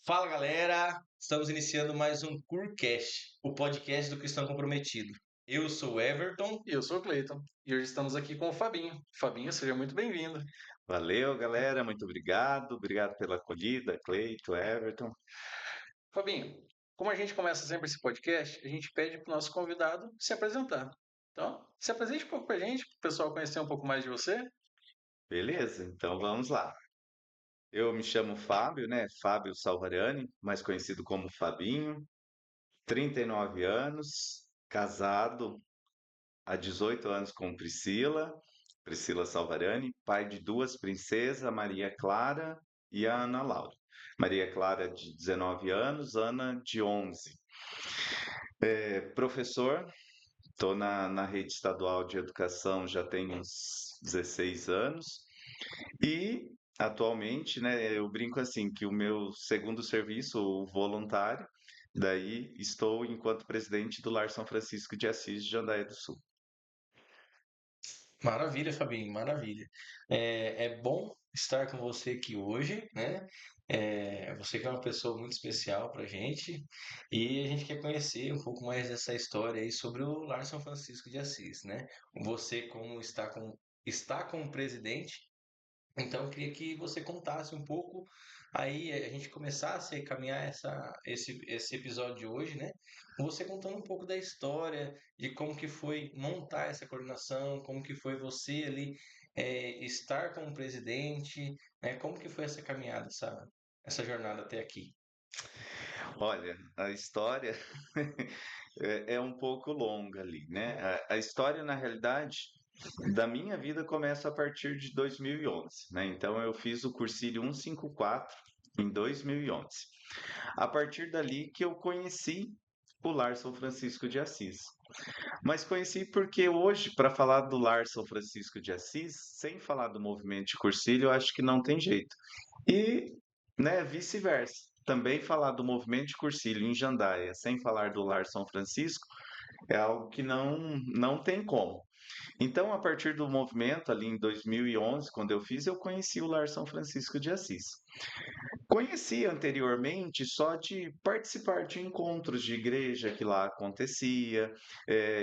Fala galera, estamos iniciando mais um CURCast, o podcast do Cristão Comprometido. Eu sou o Everton. E eu sou o Cleiton, e hoje estamos aqui com o Fabinho. Fabinho, seja muito bem-vindo. Valeu, galera. Muito obrigado. Obrigado pela acolhida, Cleito, Everton. Fabinho, como a gente começa sempre esse podcast, a gente pede para o nosso convidado se apresentar. Então, se apresente um pouco para a gente, para o pessoal conhecer um pouco mais de você. Beleza? Então vamos lá. Eu me chamo Fábio, né? Fábio Salvarani, mais conhecido como Fabinho. 39 anos, casado há 18 anos com Priscila, Priscila Salvarani, pai de duas princesas, a Maria Clara e a Ana Laura. Maria Clara de 19 anos, Ana de 11. Professor. Estou na rede estadual de educação já tem uns 16 anos e atualmente, né, eu brinco assim que o meu segundo serviço, o voluntário, daí estou enquanto presidente do Lar São Francisco de Assis de Jandaia do Sul. Maravilha, Fabinho, maravilha. É bom estar com você aqui hoje, né? Você que é uma pessoa muito especial pra gente e a gente quer conhecer um pouco mais dessa história aí sobre o Lar São Francisco de Assis, né? Você como está como presidente. Então, eu queria que você contasse um pouco, aí a gente começasse a caminhar esse episódio de hoje, né? Com você contando um pouco da história, de como que foi montar essa coordenação, como que foi você ali estar como presidente, né? Como que foi essa caminhada, essa jornada até aqui? Olha, a história é um pouco longa ali, né? A história, na realidade, da minha vida começa a partir de 2011, né? Então eu fiz o cursilho 154 em 2011. A partir dali que eu conheci o Lar São Francisco de Assis. Mas conheci porque hoje, para falar do Lar São Francisco de Assis, sem falar do movimento de cursilho, eu acho que não tem jeito. E, né, vice-versa. Também falar do movimento de cursilho em Jandaia, sem falar do Lar São Francisco, é algo que não tem como. Então, a partir do movimento, ali em 2011, quando eu fiz, eu conheci o Lar São Francisco de Assis. Conheci anteriormente só de participar de encontros de igreja que lá acontecia,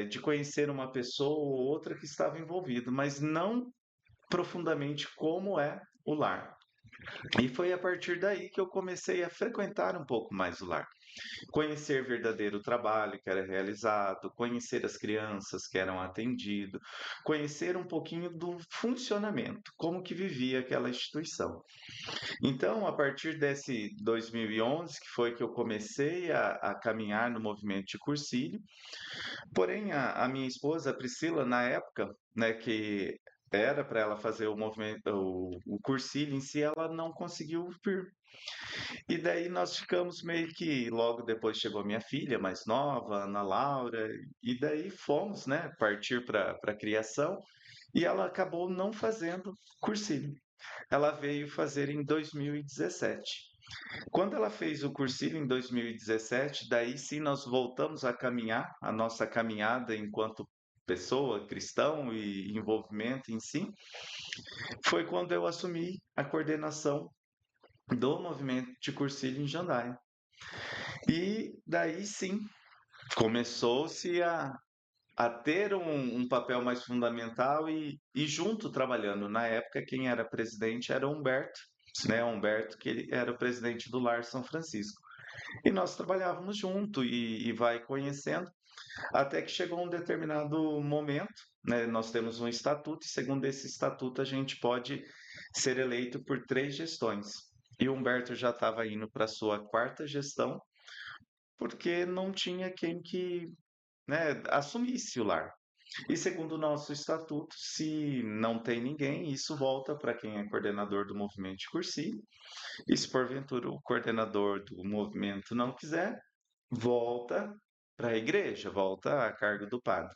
de conhecer uma pessoa ou outra que estava envolvido, mas não profundamente como é o lar. E foi a partir daí que eu comecei a frequentar um pouco mais o lar. Conhecer verdadeiro trabalho que era realizado, conhecer as crianças que eram atendidas, conhecer um pouquinho do funcionamento, como que vivia aquela instituição. Então, a partir desse 2011, que foi que eu comecei a caminhar no movimento de cursilho, porém a minha esposa, a Priscila, na época, né, que era para ela fazer o movimento, o cursilho em si, ela não conseguiu vir. E daí nós ficamos meio que logo depois chegou minha filha mais nova, Ana Laura, e daí fomos, né, partir para a criação, e ela acabou não fazendo cursilho. Ela veio fazer em 2017. Quando ela fez o cursilho em 2017, daí sim nós voltamos a caminhar, a nossa caminhada enquanto pessoa, cristão e envolvimento em si, foi quando eu assumi a coordenação do movimento de cursilho em Jandaia. E daí sim começou-se a ter um papel mais fundamental e junto trabalhando. Na época, quem era presidente era Humberto, né? Humberto, que ele era o presidente do Lar São Francisco. E nós trabalhávamos junto e vai conhecendo, até que chegou um determinado momento, né? Nós temos um estatuto, e segundo esse estatuto, a gente pode ser eleito por 3 gestões. E o Humberto já estava indo para a sua quarta gestão, porque não tinha quem que, né, assumisse o lar. E segundo o nosso estatuto, se não tem ninguém, isso volta para quem é coordenador do movimento de cursilho. E se porventura o coordenador do movimento não quiser, volta para a igreja, volta a cargo do padre.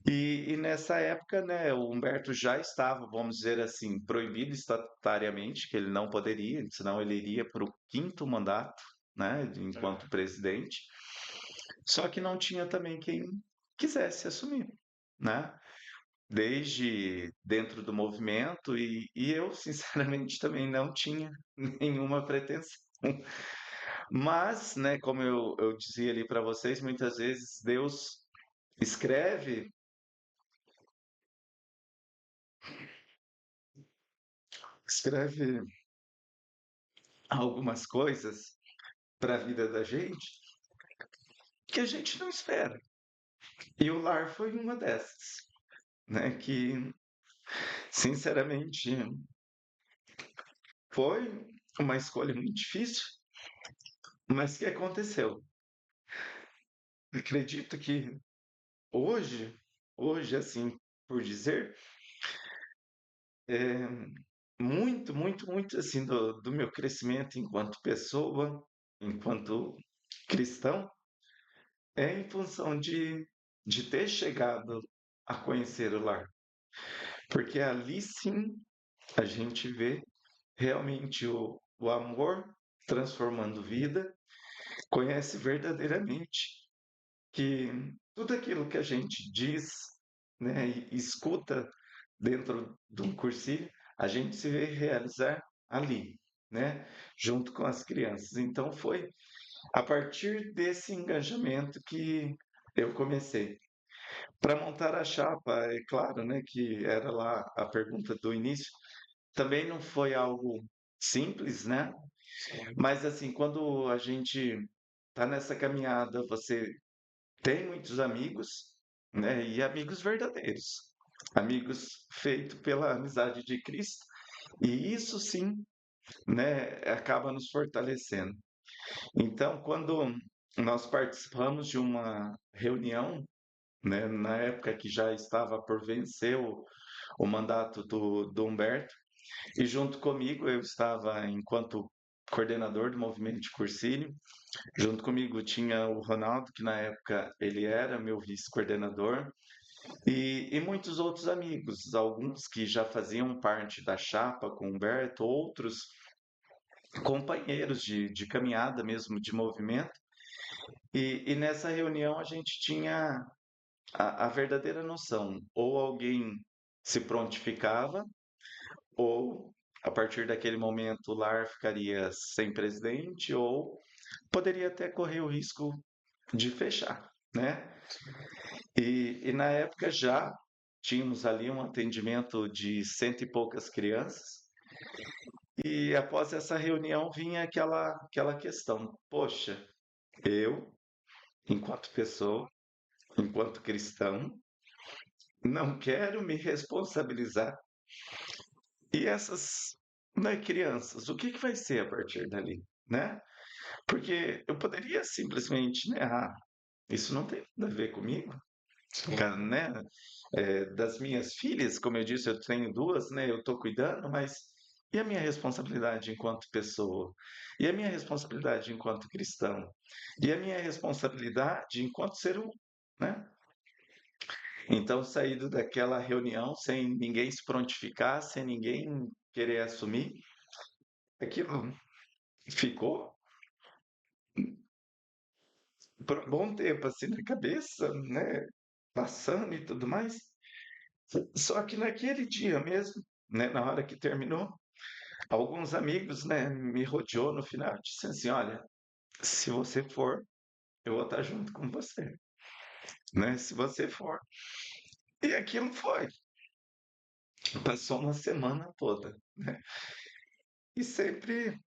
E nessa época, né, o Humberto já estava, vamos dizer assim, proibido estatutariamente, que ele não poderia, senão ele iria para o quinto mandato, né, enquanto presidente. Só que não tinha também quem quisesse assumir, né? desde dentro do movimento, e eu, sinceramente, também não tinha nenhuma pretensão. Mas, né, como eu dizia ali para vocês, muitas vezes Deus escreve escreve algumas coisas para a vida da gente que a gente não espera. E o lar foi uma dessas, né? Que, sinceramente, foi uma escolha muito difícil, mas que aconteceu. Acredito que hoje, hoje, assim, por dizer, é, muito, muito, muito, assim, do meu crescimento enquanto pessoa, enquanto cristão, é em função de ter chegado a conhecer o lar. Porque ali sim a gente vê realmente o amor transformando vida, conhece verdadeiramente que tudo aquilo que a gente diz, né, e escuta dentro de um cursinho, a gente se vê realizar ali, né, junto com as crianças. Então foi a partir desse engajamento que eu comecei. Para montar a chapa, é claro, né, que era lá a pergunta do início, também não foi algo simples, né? Sim. Mas assim, quando a gente está nessa caminhada, você tem muitos amigos, né? E amigos verdadeiros, amigos feitos pela amizade de Cristo, e isso sim, né, acaba nos fortalecendo. Então, quando nós participamos de uma reunião, né, na época que já estava por vencer o mandato do Humberto, e junto comigo eu estava enquanto coordenador do movimento de Cursílio. Junto comigo tinha o Ronaldo, que na época ele era meu vice-coordenador, e muitos outros amigos, alguns que já faziam parte da chapa com o Humberto, outros companheiros de caminhada mesmo, de movimento. E nessa reunião a gente tinha a verdadeira noção: ou alguém se prontificava, ou a partir daquele momento o lar ficaria sem presidente, ou poderia até correr o risco de fechar, né? E na época já tínhamos ali um atendimento de cento e poucas crianças, e após essa reunião vinha aquela questão: poxa, eu, enquanto pessoa, enquanto cristão, não quero me responsabilizar. E essas, né, crianças, o que vai ser a partir dali, né? Porque eu poderia simplesmente, né, isso não tem nada a ver comigo, Sim. né? Das minhas filhas, como eu disse, eu tenho duas, né? Eu estou cuidando, mas e a minha responsabilidade enquanto pessoa? E a minha responsabilidade enquanto cristão? E a minha responsabilidade enquanto ser humano, né? Então, saído daquela reunião sem ninguém se prontificar, sem ninguém querer assumir, aquilo ficou por um bom tempo assim na cabeça, né? Passando e tudo mais. Só que naquele dia mesmo, né, na hora que terminou, alguns amigos, né, me rodeou no final e disse assim: olha, se você for, eu vou estar junto com você, né? Se você for. E aquilo foi. Passou uma semana toda, né? E sempre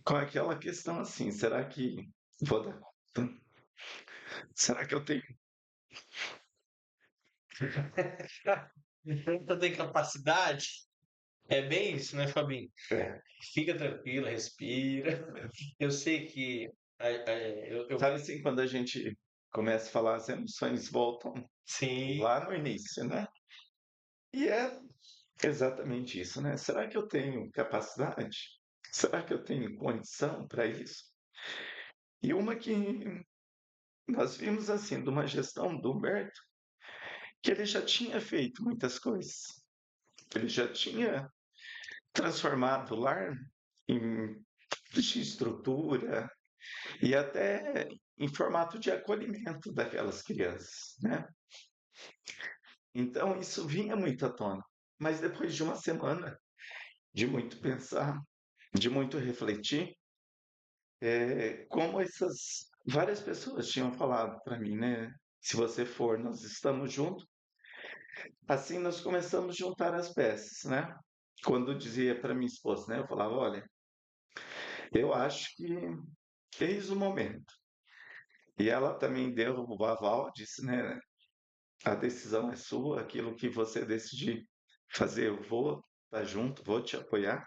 com aquela questão assim: será que vou dar conta? Será que eu tenho? Então tem capacidade. É bem isso, né, Fabinho? É, Fica tranquilo, respira. Eu sei que eu sabe assim, quando a gente começa a falar, as emoções voltam sim, lá no início, né? E é exatamente isso, né? Será que eu tenho capacidade? Será que eu tenho condição para isso? E uma que nós vimos assim, de uma gestão do Humberto, que ele já tinha feito muitas coisas. Ele já tinha transformado o lar em de estrutura e até em formato de acolhimento daquelas crianças, né? Então isso vinha muito à tona. Mas depois de uma semana de muito pensar, de muito refletir, como essas várias pessoas tinham falado para mim, né? Se você for, nós estamos juntos. Assim nós começamos a juntar as peças, né? Quando dizia para minha esposa, né? Eu falava, olha, eu acho que eis o momento. E ela também deu o aval, disse, né? A decisão é sua, aquilo que você decidir fazer, eu vou estar junto, vou te apoiar.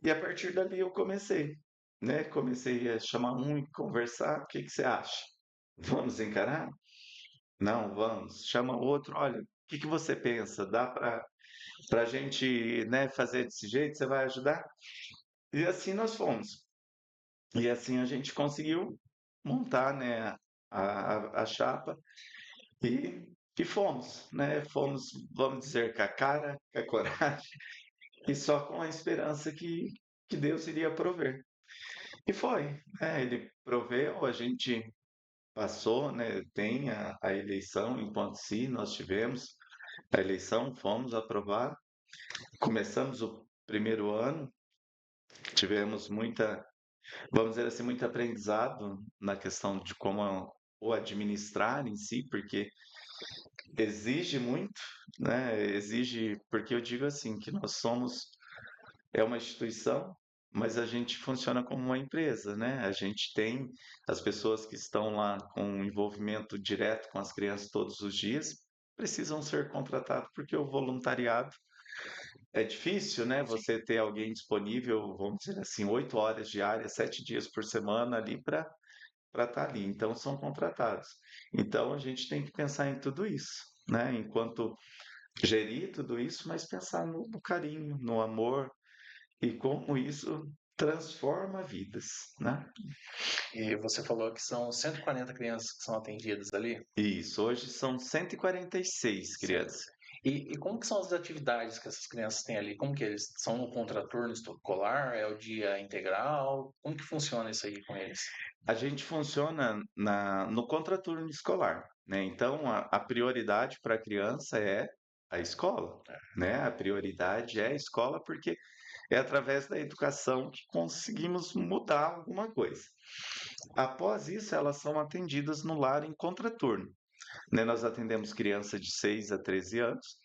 E a partir dali eu comecei, né? Comecei a chamar um e conversar. O que que você acha? Vamos encarar? Não, vamos. Chama o outro. Olha, o que que você pensa? Dá para a gente, né, fazer desse jeito? Você vai ajudar? E assim nós fomos. E assim a gente conseguiu montar, né, a chapa e, e fomos, né? Fomos, vamos dizer, com a cara, com a coragem e só com a esperança que Deus iria prover. E foi, né? Ele proveu, a gente passou, né? Tem a eleição enquanto si, nós tivemos a eleição, fomos aprovados, começamos o primeiro ano, tivemos muita, vamos dizer assim, muito aprendizado na questão de como o administrar em si, porque exige muito, né? Exige, porque eu digo assim, que nós somos é uma instituição, mas a gente funciona como uma empresa, né? A gente tem as pessoas que estão lá com envolvimento direto com as crianças todos os dias, precisam ser contratados, porque o voluntariado é difícil, né? Você ter alguém disponível, vamos dizer assim, 8 horas diárias, 7 dias por semana ali para estar ali. Então, são contratados. Então, a gente tem que pensar em tudo isso, né? Enquanto gerir tudo isso, mas pensar no carinho, no amor, e como isso transforma vidas, né? E você falou que são 140 crianças que são atendidas ali. Isso, hoje são 146 Certo. crianças. E como que são as atividades que essas crianças têm ali? Como que eles são no contraturno escolar? É o dia integral? Como que funciona isso aí com eles? A gente funciona no contraturno escolar, né? Então, a prioridade para a criança é a escola, né? A prioridade é a escola porque é através da educação que conseguimos mudar alguma coisa. Após isso, elas são atendidas no lar em contraturno, né? Nós atendemos criança de 6 a 13 anos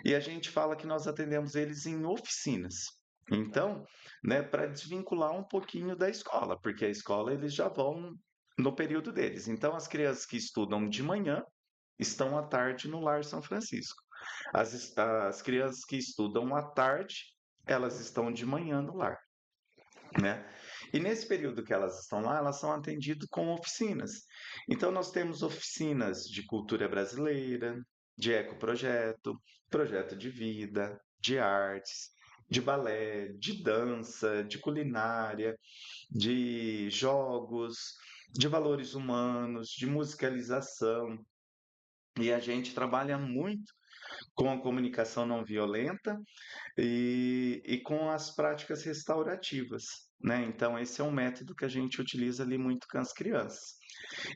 e a gente fala que nós atendemos eles em oficinas. Então, né, para desvincular um pouquinho da escola, porque a escola eles já vão no período deles. Então, as crianças que estudam de manhã estão à tarde no Lar São Francisco. As crianças que estudam à tarde, elas estão de manhã no lar, né? E nesse período que elas estão lá, elas são atendidas com oficinas. Então, nós temos oficinas de cultura brasileira, de ecoprojeto, projeto de vida, de artes, de balé, de dança, de culinária, de jogos, de valores humanos, de musicalização. E a gente trabalha muito com a comunicação não violenta e com as práticas restaurativas, né? Então, esse é um método que a gente utiliza ali muito com as crianças.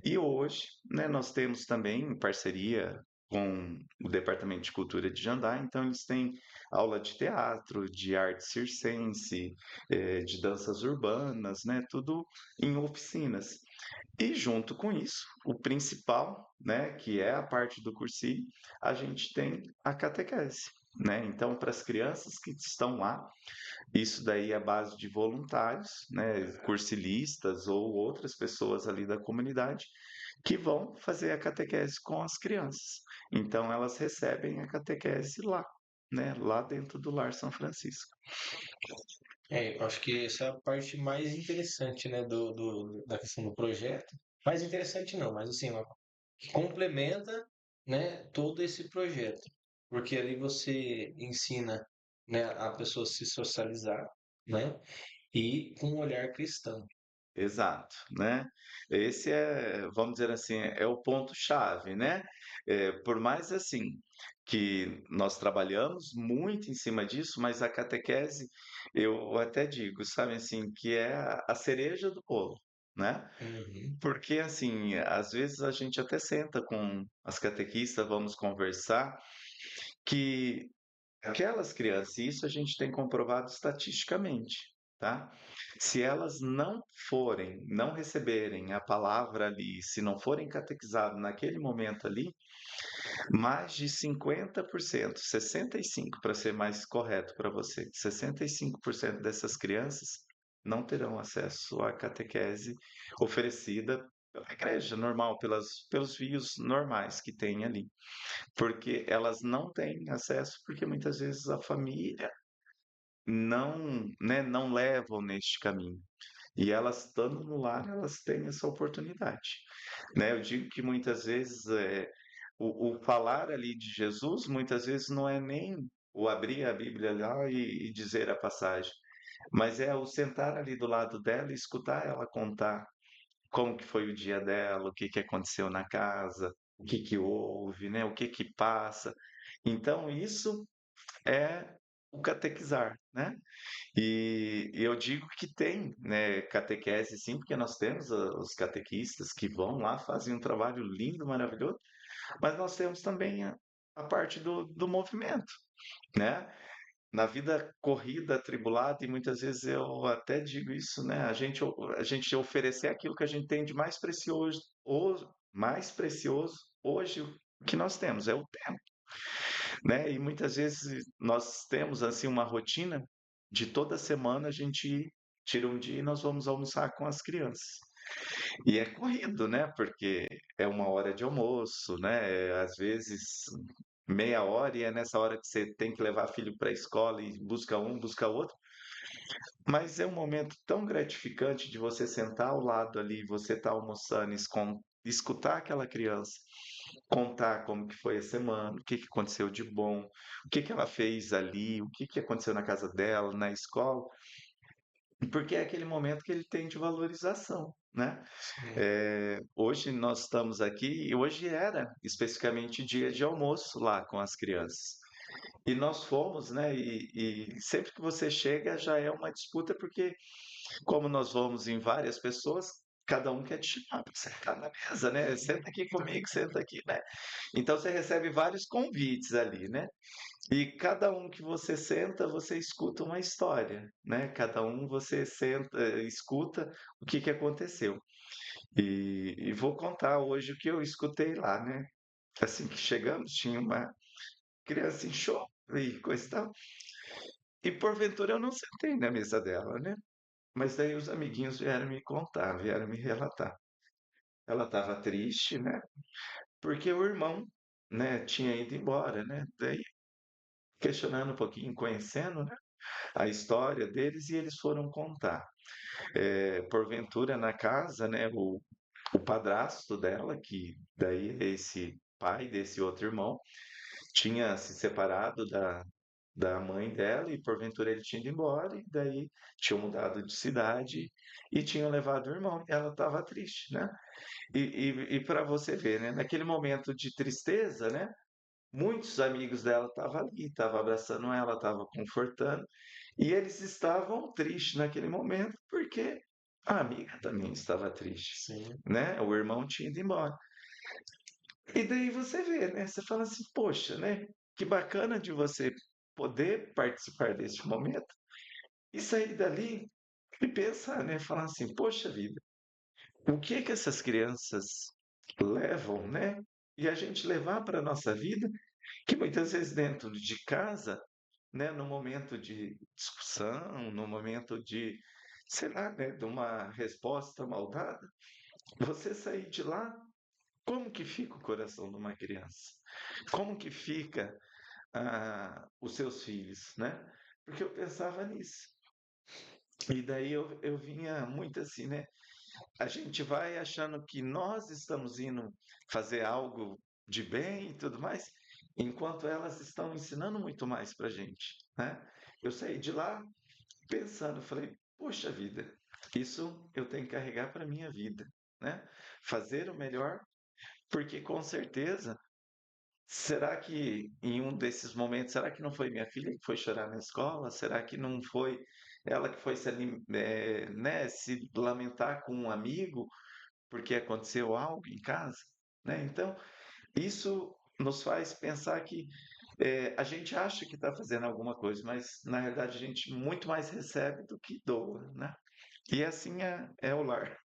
E hoje, né, nós temos também, em parceria com o Departamento de Cultura de Jandai, então eles têm aula de teatro, de arte circense, de danças urbanas, né, tudo em oficinas. E junto com isso, o principal, né, que é a parte do cursinho, a gente tem a catequese, né? Então, para as crianças que estão lá, isso daí é a base de voluntários, né, cursilistas ou outras pessoas ali da comunidade que vão fazer a catequese com as crianças. Então, elas recebem a catequese lá, né, lá dentro do Lar São Francisco. Eu acho que essa é a parte mais interessante, né, da questão do projeto. Mais interessante não, mas assim, que complementa, né, todo esse projeto. Porque ali você ensina, né, a pessoa a se socializar, né, e com um olhar cristão. Exato, né? Esse é, vamos dizer assim, é o ponto-chave, né? Por mais assim que nós trabalhamos muito em cima disso, mas a catequese, eu até digo, sabe assim, que é a cereja do bolo, né? Uhum. Porque, assim, às vezes a gente até senta com as catequistas, vamos conversar, que aquelas crianças, e isso a gente tem comprovado estatisticamente, tá? Se elas não forem, não receberem a palavra ali, se não forem catequizadas naquele momento ali, mais de 50%, 65% para ser mais correto para você, 65% dessas crianças não terão acesso à catequese oferecida pela igreja normal, pelos vios normais que tem ali, porque elas não têm acesso, porque muitas vezes a família não, né, não levam neste caminho. E elas estando no lar, elas têm essa oportunidade, né? Eu digo que muitas vezes o falar ali de Jesus, muitas vezes não é nem o abrir a Bíblia lá e dizer a passagem, mas é o sentar ali do lado dela e escutar ela contar como que foi o dia dela, o que que aconteceu na casa, o que que houve, né? O que que passa. Então, isso é o catequizar, né? E eu digo que tem, né, catequese sim, porque nós temos os catequistas que vão lá, fazem um trabalho lindo, maravilhoso, mas nós temos também a parte do movimento, né? Na vida corrida, atribulada, e muitas vezes eu até digo isso, né? A gente oferecer aquilo que a gente tem de mais precioso hoje, o que nós temos é o tempo, né? E muitas vezes nós temos assim uma rotina de toda semana a gente tira um dia e nós vamos almoçar com as crianças. E é corrido, né? Porque é uma hora de almoço, né? Às vezes meia hora e é nessa hora que você tem que levar filho para a escola e busca um, busca outro. Mas é um momento tão gratificante de você sentar ao lado ali, você estar almoçando, escutar aquela criança, contar como que foi a semana, o que que aconteceu de bom, o que que ela fez ali, o que que aconteceu na casa dela, na escola, porque é aquele momento que ele tem de valorização, né? Sim. Hoje nós estamos aqui e hoje era especificamente dia de almoço lá com as crianças. E nós fomos, né? E sempre que você chega já é uma disputa, porque como nós vamos em várias pessoas, cada um quer te chamar para sentar na mesa, né? Senta aqui comigo, senta aqui, né? Então você recebe vários convites ali, né? E cada um que você senta, você escuta uma história, né? Cada um você senta, escuta o que que aconteceu. E vou contar hoje o que eu escutei lá, né? Assim que chegamos, tinha uma criança em choro e coisa e tal. E porventura eu não sentei na mesa dela, né? Mas daí os amiguinhos vieram me contar, vieram me relatar. Ela estava triste, né? Porque o irmão, né, tinha ido embora, né? Daí questionando um pouquinho, conhecendo, né, a história deles, e eles foram contar. Porventura na casa, né, o padrasto dela, que daí é esse pai desse outro irmão, tinha se separado da mãe dela e porventura ele tinha ido embora e daí tinham mudado de cidade e tinham levado o irmão. E ela estava triste, né? E para você ver, né? Naquele momento de tristeza, né? Muitos amigos dela estavam ali, estavam abraçando ela, estavam confortando, e eles estavam tristes naquele momento porque a amiga também estava triste, Sim. né? O irmão tinha ido embora. E daí você vê, né? Você fala assim, poxa, né? Que bacana de você poder participar desse momento e sair dali e pensar, né? Falar assim, poxa vida, o que que essas crianças levam, né? E a gente levar para a nossa vida, que muitas vezes dentro de casa, né? No momento de discussão, no momento de, sei lá, né? De uma resposta mal dada, você sair de lá, como que fica o coração de uma criança? Como que fica os seus filhos, né? Porque eu pensava nisso. E daí eu vinha muito assim, né? A gente vai achando que nós estamos indo fazer algo de bem e tudo mais, enquanto elas estão ensinando muito mais para gente, né? Eu saí de lá pensando, falei, poxa vida, isso eu tenho que carregar para minha vida, né? Fazer o melhor, porque com certeza será que em um desses momentos, será que não foi minha filha que foi chorar na escola? Será que não foi ela que foi né, se lamentar com um amigo porque aconteceu algo em casa? Né? Então, isso nos faz pensar que a gente acha que está fazendo alguma coisa, mas na realidade a gente muito mais recebe do que doa, né? E assim é o lar.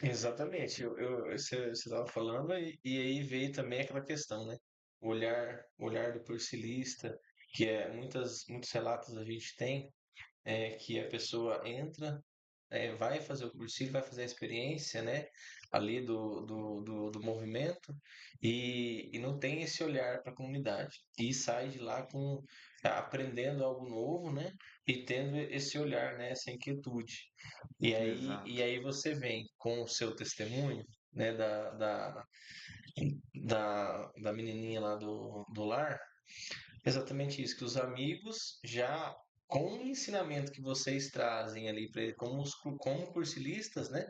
Exatamente, você estava falando e aí veio também aquela questão, né? O olhar do porcilista, que é muitos relatos a gente tem, que a pessoa entra, vai fazer o cursinho, vai fazer a experiência, né, ali do movimento e não tem esse olhar para a comunidade e sai de lá aprendendo algo novo, né, e tendo esse olhar, né, essa inquietude. E Exato. aí você vem com o seu testemunho, né, da menininha lá do lar, exatamente isso, que os amigos já com o ensinamento que vocês trazem ali para ele como cursilistas, né,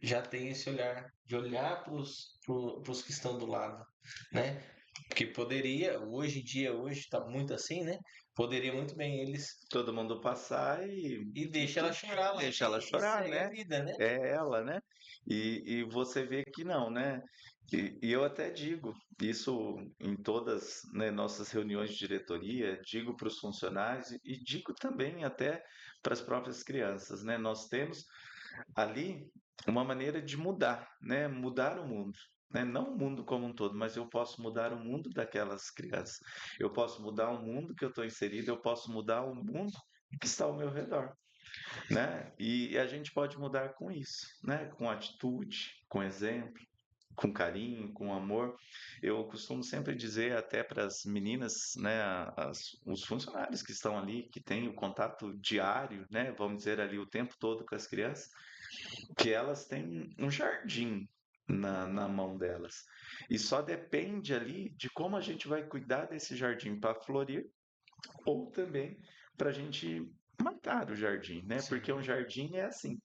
já tem esse olhar de olhar para os que estão do lado, né? Porque poderia, hoje em dia, hoje está muito assim, né? Poderia muito bem eles Todo mundo passar e e deixa ela tudo chorar lá deixa ela e chorar, segue a né? vida, né? É ela, né? E você vê que não, né? E eu até digo isso em todas, né, nossas reuniões de diretoria, digo para os funcionários e digo também até para as próprias crianças, né? Nós temos ali uma maneira de mudar, né? Mudar o mundo. Né? Não o mundo como um todo, mas eu posso mudar o mundo daquelas crianças. Eu posso mudar o mundo que eu estou inserido, eu posso mudar o mundo que está ao meu redor, né? E a gente pode mudar com isso, né? Com atitude, com exemplo, com carinho, com amor. Eu costumo sempre dizer até para as meninas, né, os funcionários que estão ali, que têm o contato diário, né, vamos dizer ali o tempo todo com as crianças, que elas têm um jardim na mão delas. E só depende ali de como a gente vai cuidar desse jardim para florir ou também para a gente matar o jardim, né? Porque um Sim, jardim é assim.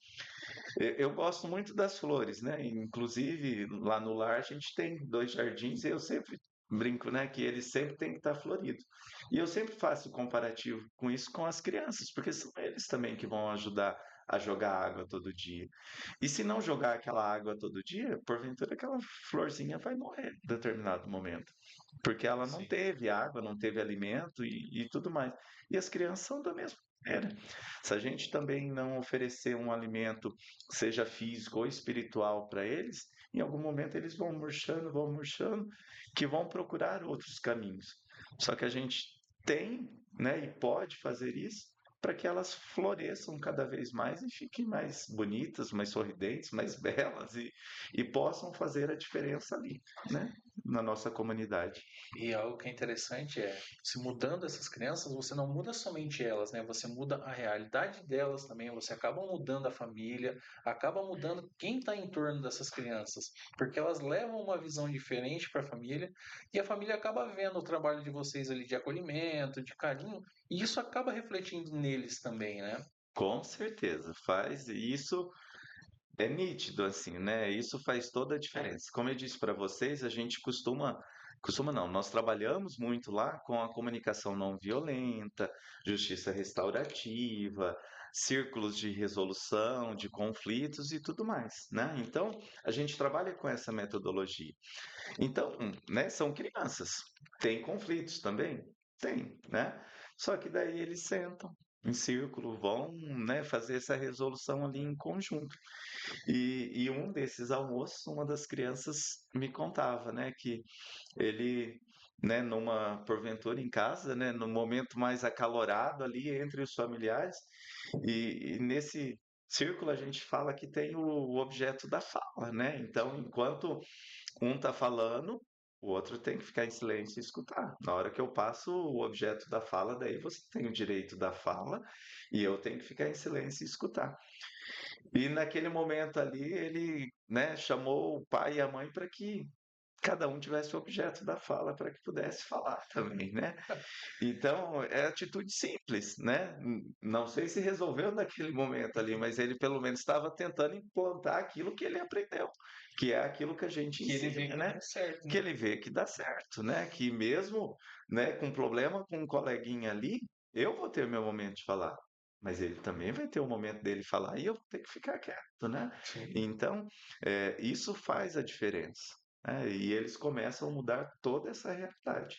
Eu gosto muito das flores, né? Inclusive lá no lar a gente tem dois jardins e eu sempre brinco, né, que eles sempre têm que estar floridos. E eu sempre faço comparativo com isso com as crianças, porque são eles também que vão ajudar a jogar água todo dia. E se não jogar aquela água todo dia, porventura aquela florzinha vai morrer em determinado momento. Porque ela não sim. teve água, não teve alimento e tudo mais. E as crianças são da mesma maneira. Se a gente também não oferecer um alimento, seja físico ou espiritual para eles, em algum momento eles vão murchando, que vão procurar outros caminhos. Só que a gente tem, né, e pode fazer isso para que elas floresçam cada vez mais e fiquem mais bonitas, mais sorridentes, mais belas e possam fazer a diferença ali, né, na nossa comunidade. E algo que é interessante é, se mudando essas crianças, você não muda somente elas, né? Você muda a realidade delas também, você acaba mudando a família, acaba mudando quem está em torno dessas crianças, porque elas levam uma visão diferente para a família e a família acaba vendo o trabalho de vocês ali de acolhimento, de carinho, e isso acaba refletindo neles também, né? Com certeza, faz isso é nítido assim, né? Isso faz toda a diferença. Como eu disse para vocês, a gente costuma não, nós trabalhamos muito lá com a comunicação não violenta, justiça restaurativa, círculos de resolução de conflitos e tudo mais, né? Então, a gente trabalha com essa metodologia. Então, né, são crianças. Tem conflitos também? Tem, né? Só que daí eles sentam em círculo, vão, né, fazer essa resolução ali em conjunto. E um desses almoços, uma das crianças me contava, né, que ele, né, porventura em casa, né, no momento mais acalorado ali entre os familiares, e nesse círculo a gente fala que tem o objeto da fala, né? Então, enquanto um tá falando, o outro tem que ficar em silêncio e escutar. Na hora que eu passo o objeto da fala, daí você tem o direito da fala e eu tenho que ficar em silêncio e escutar. E naquele momento ali, ele, né, chamou o pai e a mãe para que cada um tivesse o objeto da fala para que pudesse falar também, né? Então, é atitude simples, né? Não sei se resolveu naquele momento ali, mas ele pelo menos estava tentando implantar aquilo que ele aprendeu, que é aquilo que a gente Que ele vê ensina, que né? dá certo, Que né? ele vê que dá certo, né? Que mesmo, né, com problema com um coleguinha ali, eu vou ter meu momento de falar, mas ele também vai ter o momento dele falar e eu vou ter que ficar quieto, né? Sim. Então, isso faz a diferença, né? E eles começam a mudar toda essa realidade,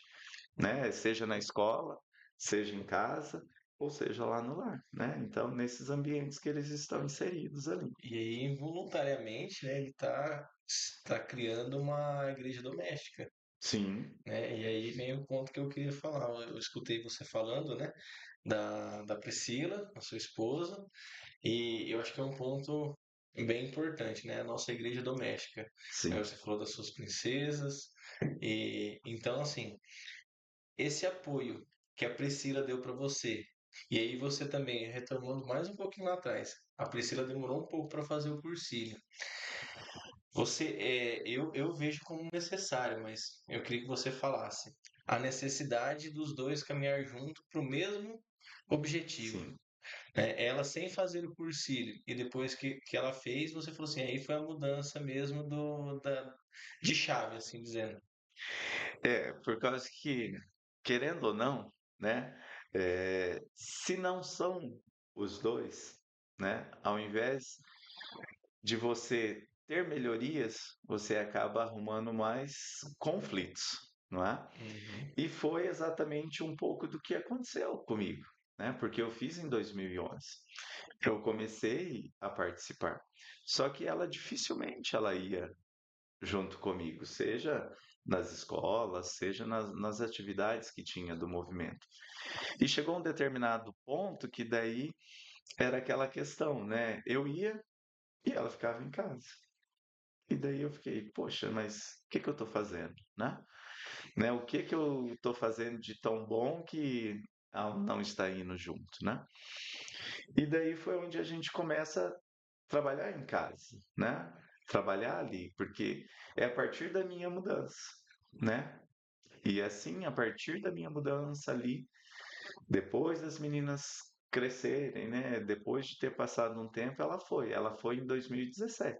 né? Seja na escola, seja em casa, ou seja lá no lar, né? Então, nesses ambientes que eles estão inseridos ali. E aí, involuntariamente, né, ele tá criando uma igreja doméstica, Sim, né? E aí vem o ponto que eu queria falar. Eu escutei você falando, né, da Priscila, a sua esposa, e eu acho que é um ponto bem importante, né? A nossa igreja doméstica. Né? sim, Você falou das suas princesas, e então, assim, esse apoio que a Priscila deu para você, e aí você também, retomando mais um pouquinho lá atrás, a Priscila demorou um pouco para fazer o cursinho. Eu vejo como necessário, mas eu queria que você falasse a necessidade dos dois caminhar junto para o mesmo objetivo. sim. Né? Ela sem fazer o cursilho e depois que ela fez, você falou assim, aí foi a mudança mesmo de chave, assim dizendo. Por causa que, querendo ou não, né, se não são os dois, né, ao invés de você ter melhorias, você acaba arrumando mais conflitos, não é? Uhum. E foi exatamente um pouco do que aconteceu comigo, né? Porque eu fiz em 2011. Eu comecei a participar. Só que ela dificilmente ela ia junto comigo, seja nas escolas, seja nas atividades que tinha do movimento. E chegou um determinado ponto que daí era aquela questão, né? Eu ia e ela ficava em casa. E daí eu fiquei, poxa, mas o que que eu estou fazendo, né? O que que eu estou fazendo de tão bom que ela não está indo junto, né? E daí foi onde a gente começa a trabalhar em casa, né? Trabalhar ali, porque é a partir da minha mudança, né? E assim, a partir da minha mudança ali, depois das meninas crescerem, né? Depois de ter passado um tempo, ela foi em 2017.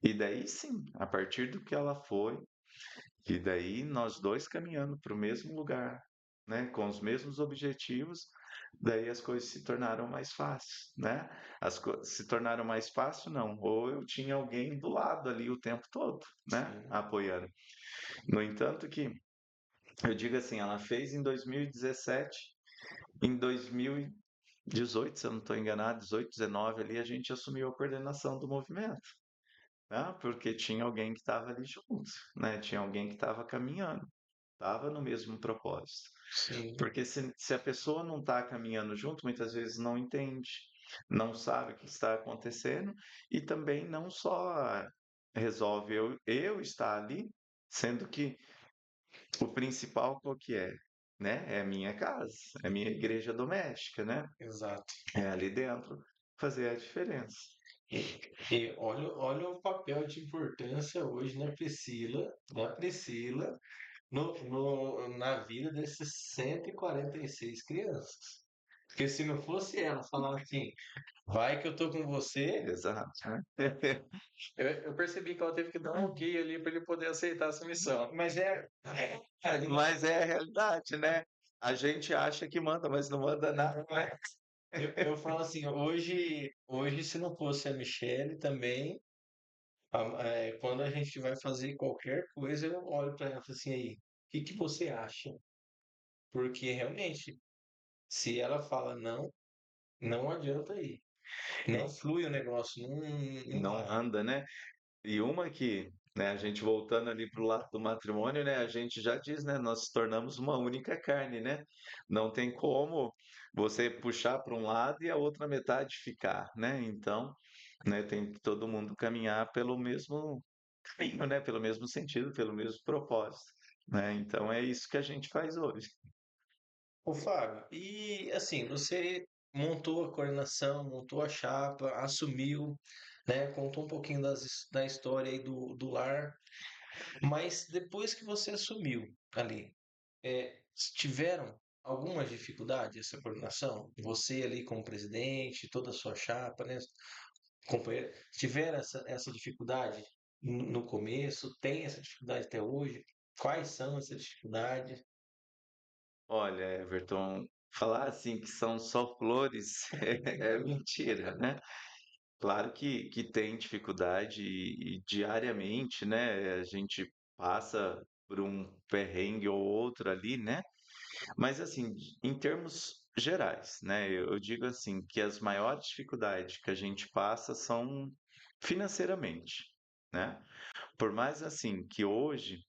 E daí sim, a partir do que ela foi, e daí nós dois caminhando para o mesmo lugar, né? Com os mesmos objetivos, daí as coisas se tornaram mais fáceis, né? Se tornaram mais fácil, não. Ou eu tinha alguém do lado ali o tempo todo, né? Sim. Apoiando. No entanto que eu digo assim, ela fez em 2017, em 2018, se eu não estou enganado, 18, 19 ali, a gente assumiu a coordenação do movimento, né? Porque tinha alguém que estava ali junto, né? Tinha alguém que estava caminhando, estava no mesmo propósito. Sim, Porque se a pessoa não está caminhando junto, muitas vezes não entende, não sabe o que está acontecendo e também não só resolve eu estar ali, sendo que o principal qual que é? Né? É a minha casa, é a minha igreja doméstica, né? exato. É ali dentro fazer a diferença. E olha o papel de importância hoje da Priscila, na vida desses 146 crianças. Porque se não fosse ela falar assim, vai que eu tô com você, Exato, né? Eu percebi que ela teve que dar um ok ali para ele poder aceitar essa missão. mas Mas é a realidade, né? A gente acha que manda, mas não manda nada, né? eu falo assim, hoje se não fosse a Michelle também, quando a gente vai fazer qualquer coisa, eu olho para ela e falo assim, aí, o que que você acha? Porque realmente, se ela fala não, não adianta ir. Não flui o negócio, não Não vai. anda, né? E uma que, né, a gente voltando ali para o lado do matrimônio, né, a gente já diz, né, nós nos tornamos uma única carne, né? Não tem como você puxar para um lado e a outra metade ficar, né? Então, né, tem que todo mundo caminhar pelo mesmo caminho, né? Pelo mesmo sentido, pelo mesmo propósito, né? Então é isso que a gente faz hoje. Ô, Fábio, e assim, você montou a coordenação, montou a chapa, assumiu, né? Contou um pouquinho da história aí do lar. Mas depois que você assumiu ali, tiveram algumas dificuldades essa coordenação? Você ali como presidente, toda a sua chapa, né? Companheiro, tiveram essa dificuldade no começo? Tem essa dificuldade até hoje? Quais são essas dificuldades? Olha, Everton, falar assim que são só flores é mentira, né? Claro que tem dificuldade e diariamente, né? A gente passa por um perrengue ou outro ali, né? Mas assim, em termos gerais, né? Eu digo assim que as maiores dificuldades que a gente passa são financeiramente, né? Por mais assim que hoje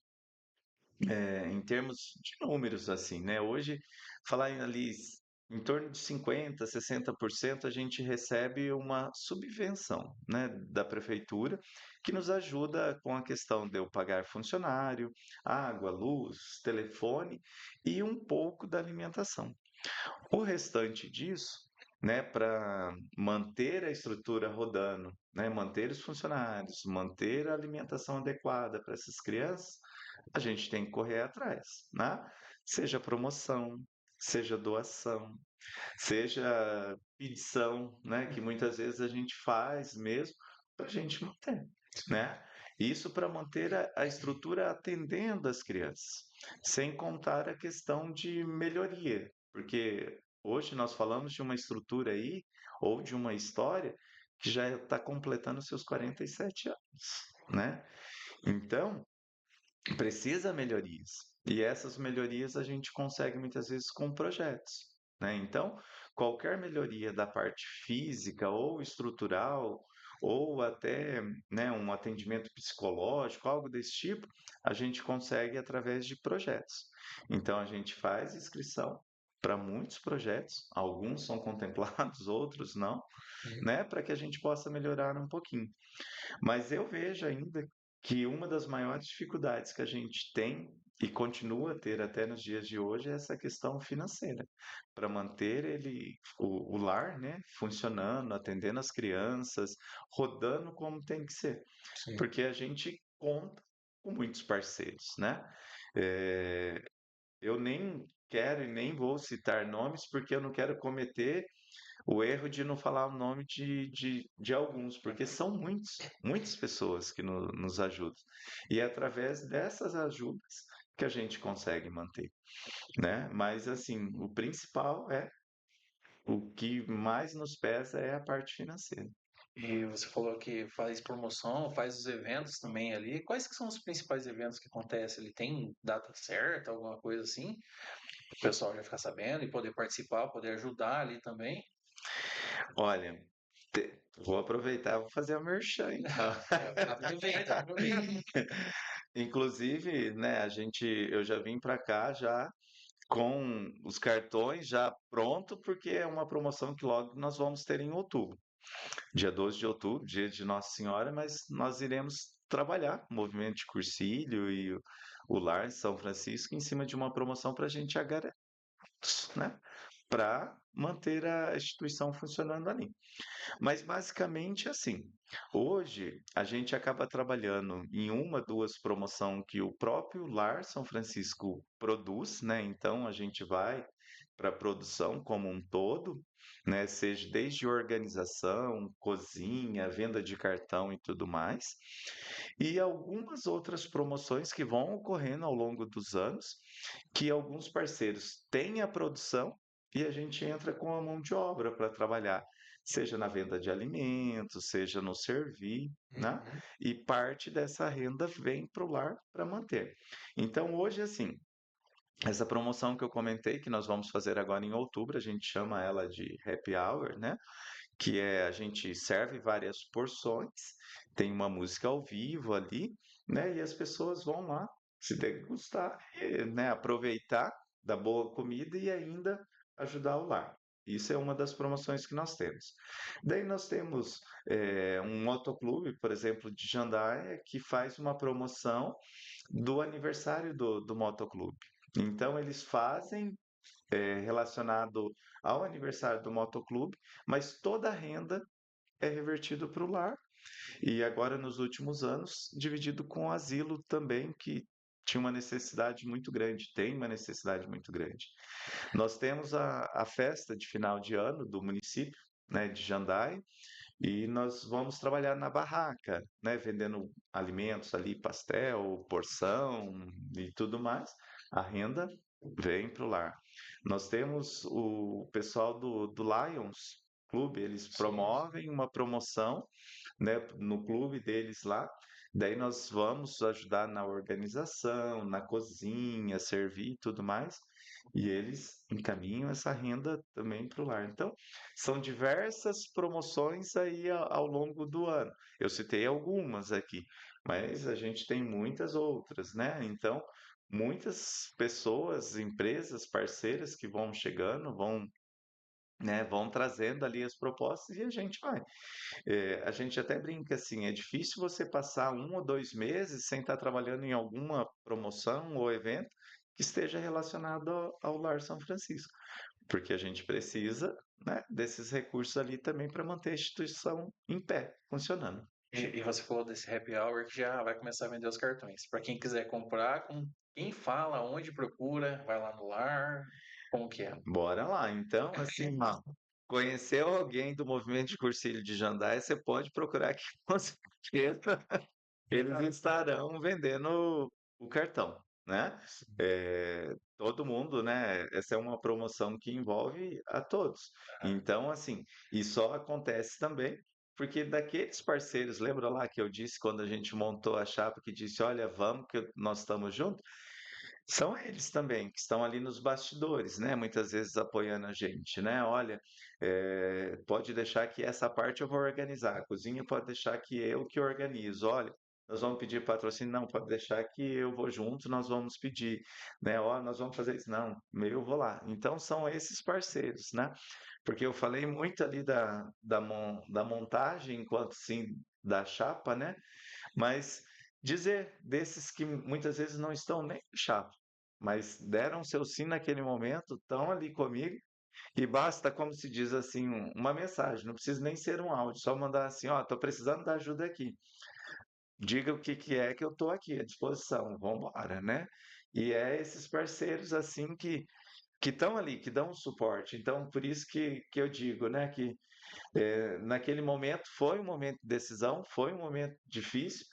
em termos de números, assim, né? Hoje, falar ali em torno de 50, 60% a gente recebe uma subvenção, né, da prefeitura, que nos ajuda com a questão de eu pagar funcionário, água, luz, telefone e um pouco da alimentação. O restante disso, né, para manter a estrutura rodando, né, manter os funcionários, manter a alimentação adequada para essas crianças, a gente tem que correr atrás, né? Seja promoção, seja doação, seja pedição, né, que muitas vezes a gente faz mesmo para a gente manter, né? Isso para manter a estrutura atendendo as crianças, sem contar a questão de melhoria, porque hoje nós falamos de uma estrutura aí, ou de uma história, que já está completando seus 47 anos, né? Então, precisa melhorias. E essas melhorias a gente consegue muitas vezes com projetos, né? Então, qualquer melhoria da parte física ou estrutural, ou até, né, um atendimento psicológico, algo desse tipo, a gente consegue através de projetos. Então, a gente faz inscrição para muitos projetos, alguns são contemplados, outros não, Hum. né, para que a gente possa melhorar um pouquinho. Mas eu vejo ainda que uma das maiores dificuldades que a gente tem e continua a ter até nos dias de hoje é essa questão financeira, para manter o lar, né, funcionando, atendendo as crianças, rodando como tem que ser, Sim. porque a gente conta com muitos parceiros, né? Eh, eu nem quero e nem vou citar nomes porque eu não quero cometer o erro de não falar o nome de alguns, porque são muitas pessoas que nos ajudam. E é através dessas ajudas que a gente consegue manter, né? Mas, assim, o principal o que mais nos pesa é a parte financeira. E você falou que faz promoção, faz os eventos também ali. Quais que são os principais eventos que acontecem? Ele tem data certa, alguma coisa assim? O pessoal já ficar sabendo e poder participar, poder ajudar ali também. Olha, vou aproveitar, vou fazer a merchan, então. Aproveita, aproveita. Inclusive, né, eu já vim para cá já com os cartões já pronto, porque é uma promoção que logo nós vamos ter em outubro. Dia 12 de outubro, dia de Nossa Senhora, mas nós iremos trabalhar com o movimento de Cursilho e o Lar São Francisco em cima de uma promoção para a gente agradar, né? Para manter a instituição funcionando ali. Mas basicamente assim, hoje a gente acaba trabalhando em uma, duas promoções que o próprio Lar São Francisco produz, né? Então a gente vai para a produção como um todo, né? Seja desde organização, cozinha, venda de cartão e tudo mais, e algumas outras promoções que vão ocorrendo ao longo dos anos, que alguns parceiros têm a produção e a gente entra com a mão de obra para trabalhar, seja na venda de alimentos, seja no servir, né? Uhum. E parte dessa renda vem para o lar para manter. Então, hoje, assim, essa promoção que eu comentei, que nós vamos fazer agora em outubro, a gente chama ela de Happy Hour, né? Que é a gente serve várias porções, tem uma música ao vivo ali, né? E as pessoas vão lá se degustar, né? Aproveitar da boa comida e ainda ajudar o lar. Isso é uma das promoções que nós temos. Daí nós temos um motoclube, por exemplo, de Jandaia, que faz uma promoção do aniversário do motoclube. Então eles fazem relacionado ao aniversário do motoclube, mas toda a renda é revertido para o lar. E agora, nos últimos anos, dividido com o asilo também, que tinha uma necessidade muito grande, tem uma necessidade muito grande. Nós temos a festa de final de ano do município, né, de Jandaia, e nós vamos trabalhar na barraca, né, vendendo alimentos ali, pastel, porção e tudo mais. A renda vem para o lar. Nós temos o pessoal do Lions Clube, eles Sim. promovem uma promoção, né, no clube deles lá. Daí nós vamos ajudar na organização, na cozinha, servir e tudo mais. E eles encaminham essa renda também para o lar. Então, são diversas promoções aí ao longo do ano. Eu citei algumas aqui, mas a gente tem muitas outras, né? Então, muitas pessoas, empresas, parceiras que vão chegando, vão, né, vão trazendo ali as propostas e a gente vai. A gente até brinca assim, é difícil você passar 1 ou 2 meses sem estar trabalhando em alguma promoção ou evento que esteja relacionado ao Lar São Francisco, porque a gente precisa, né, desses recursos ali também para manter a instituição em pé, funcionando. E você falou desse happy hour que já vai começar a vender os cartões. Para quem quiser comprar, quem fala, onde procura, vai lá no lar, como que é? Bora lá. Então, assim, ó, conheceu alguém do movimento de Cursilho de Jandaia, você pode procurar aqui com certeza. Eles estarão vendendo o cartão, né? Todo mundo, né? Essa é uma promoção que envolve a todos. Então, assim, e só acontece também porque daqueles parceiros, lembra lá que eu disse quando a gente montou a chapa que disse, olha, vamos que nós estamos juntos? São eles também que estão ali nos bastidores, né? Muitas vezes apoiando a gente, né? Olha, pode deixar que essa parte eu vou organizar, a cozinha pode deixar que eu que organizo. Olha, nós vamos pedir patrocínio, não, pode deixar que eu vou junto, nós vamos pedir, né? Ó, nós vamos fazer isso, não, eu vou lá. Então são esses parceiros, né? Porque eu falei muito ali da montagem, enquanto sim da chapa, né? Mas dizer desses que muitas vezes não estão nem no chapa, mas deram seu sim naquele momento, estão ali comigo, e basta, como se diz assim, uma mensagem, não precisa nem ser um áudio, só mandar assim, ó, tô precisando da ajuda aqui. Diga o que que é que eu tô aqui à disposição, vamos embora, né? E é esses parceiros assim que estão ali, que dão suporte. Então, por isso que eu digo, né, que naquele momento foi um momento de decisão, foi um momento difícil,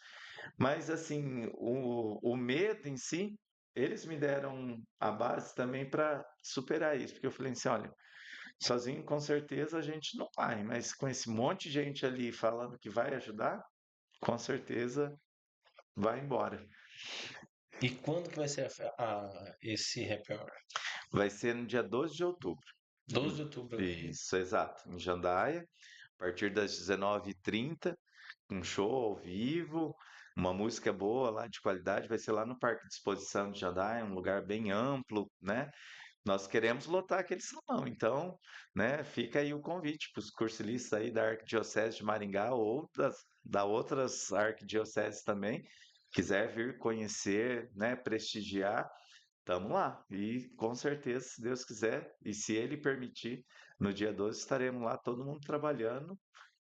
mas assim, o medo em si, eles me deram a base também para superar isso, porque eu falei assim, olha, sozinho com certeza a gente não vai, mas com esse monte de gente ali falando que vai ajudar, com certeza vai embora. E quando que vai ser esse happy hour? Vai ser no dia 12 de outubro. 12 de outubro agora. Isso, exato, em Jandaia, a partir das 19h30, um show ao vivo, uma música boa lá de qualidade, vai ser lá no Parque de Exposição de Jandaia, um lugar bem amplo, né? Nós queremos lotar aquele salão, então, né, fica aí o convite para os cursilistas aí da Arquidiocese de Maringá ou da outras arquidioceses também, quiser vir conhecer, né, prestigiar, estamos lá. E com certeza, se Deus quiser, e se Ele permitir, no dia 12 estaremos lá, todo mundo trabalhando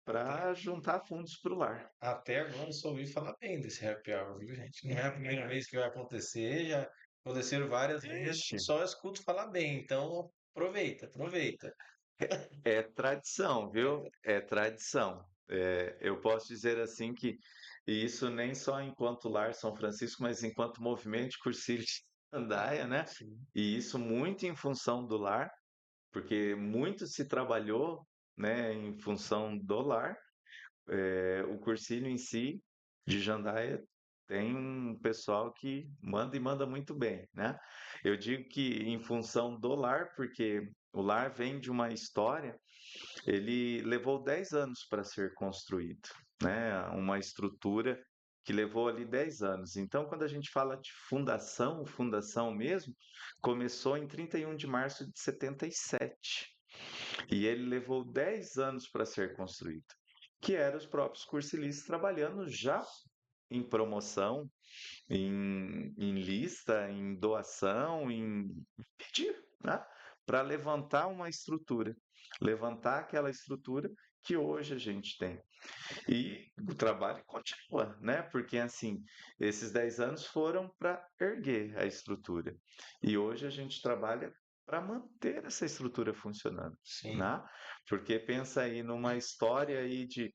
Até, para juntar fundos para o lar. até agora eu só ouvi falar bem desse happy hour, viu, gente? Não é a primeira vez que vai acontecer, já aconteceram várias vezes, Ixi, só escuto falar bem. Então, aproveita, aproveita. é tradição, viu? É tradição. Eu posso dizer assim que e isso nem só enquanto Lar São Francisco, mas enquanto movimento de cursilhos de Jandaia, né? Sim. E isso muito em função do lar, porque muito se trabalhou, né, em função do lar. O cursilho em si de Jandaia tem um pessoal que manda e manda muito bem, né? Eu digo que em função do lar, porque o lar vem de uma história, ele levou 10 anos para ser construído, né? Uma estrutura que levou ali 10 anos. Então, quando a gente fala de fundação, fundação mesmo, começou em 31 de março de 77. E ele levou 10 anos para ser construído, que eram os próprios cursilistas trabalhando já em promoção, em lista, em doação, em pedir, né? para levantar uma estrutura, levantar aquela estrutura que hoje a gente tem. E o trabalho continua, né? Porque assim, esses 10 anos foram para erguer a estrutura. E hoje a gente trabalha para manter essa estrutura funcionando, Sim. né? Porque pensa aí numa história aí de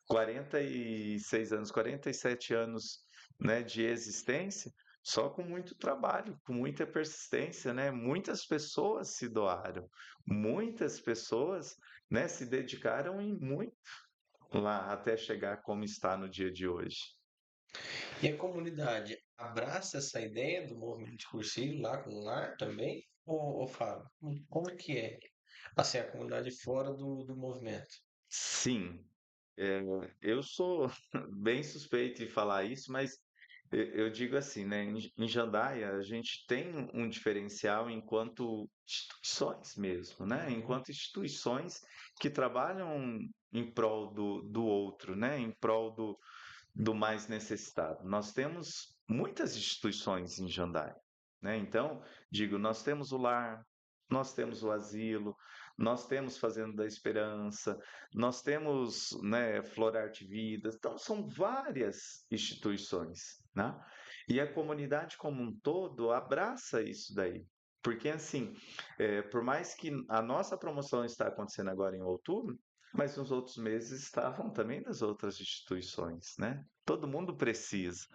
46 anos, 47 anos, né, de existência, só com muito trabalho, com muita persistência, né? Muitas pessoas se doaram, muitas pessoas, né, se dedicaram em muito lá até chegar como está no dia de hoje. E a comunidade abraça essa ideia do movimento de cursilho lá com o lar também? Ou Fábio, como que é? Assim, a comunidade fora do movimento. Sim, é, eu sou bem suspeito de falar isso, mas eu digo assim, né? Em Jandaia, a gente tem um diferencial enquanto instituições mesmo, né? Uhum. Enquanto instituições que trabalham em prol do outro, né? Em prol do mais necessitado. Nós temos muitas instituições em Jandaia, né? Então, digo, nós temos o lar, nós temos o asilo, nós temos Fazenda da Esperança, nós temos, né, Florarte Vidas. Então, são várias instituições, né? E a comunidade como um todo abraça isso daí. Porque, assim, por mais que a nossa promoção está acontecendo agora em outubro, mas nos outros meses estavam também das outras instituições, né? Todo mundo precisa.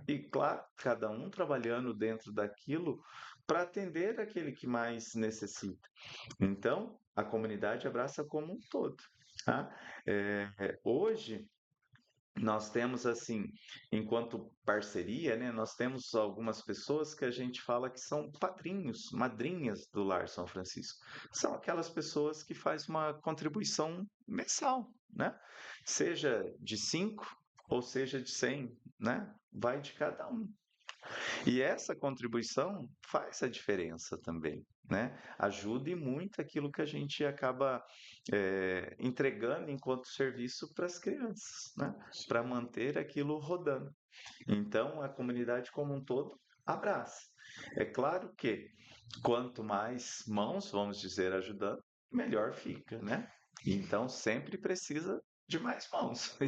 E, claro, cada um trabalhando dentro daquilo para atender aquele que mais necessita. Então, a comunidade abraça como um todo. Tá? Hoje, nós temos, assim, enquanto parceria, né, nós temos algumas pessoas que a gente fala que são padrinhos, madrinhas do Lar São Francisco. São aquelas pessoas que fazem uma contribuição mensal, né? Seja de 5 ou seja de 100, né? Vai de cada um. E essa contribuição faz a diferença também, né? Ajuda e muito aquilo que a gente acaba entregando enquanto serviço para as crianças, né? Para manter aquilo rodando. Então, a comunidade como um todo abraça. É claro que quanto mais mãos, vamos dizer, ajudando, melhor fica, né? Então, sempre precisa de mais mãos.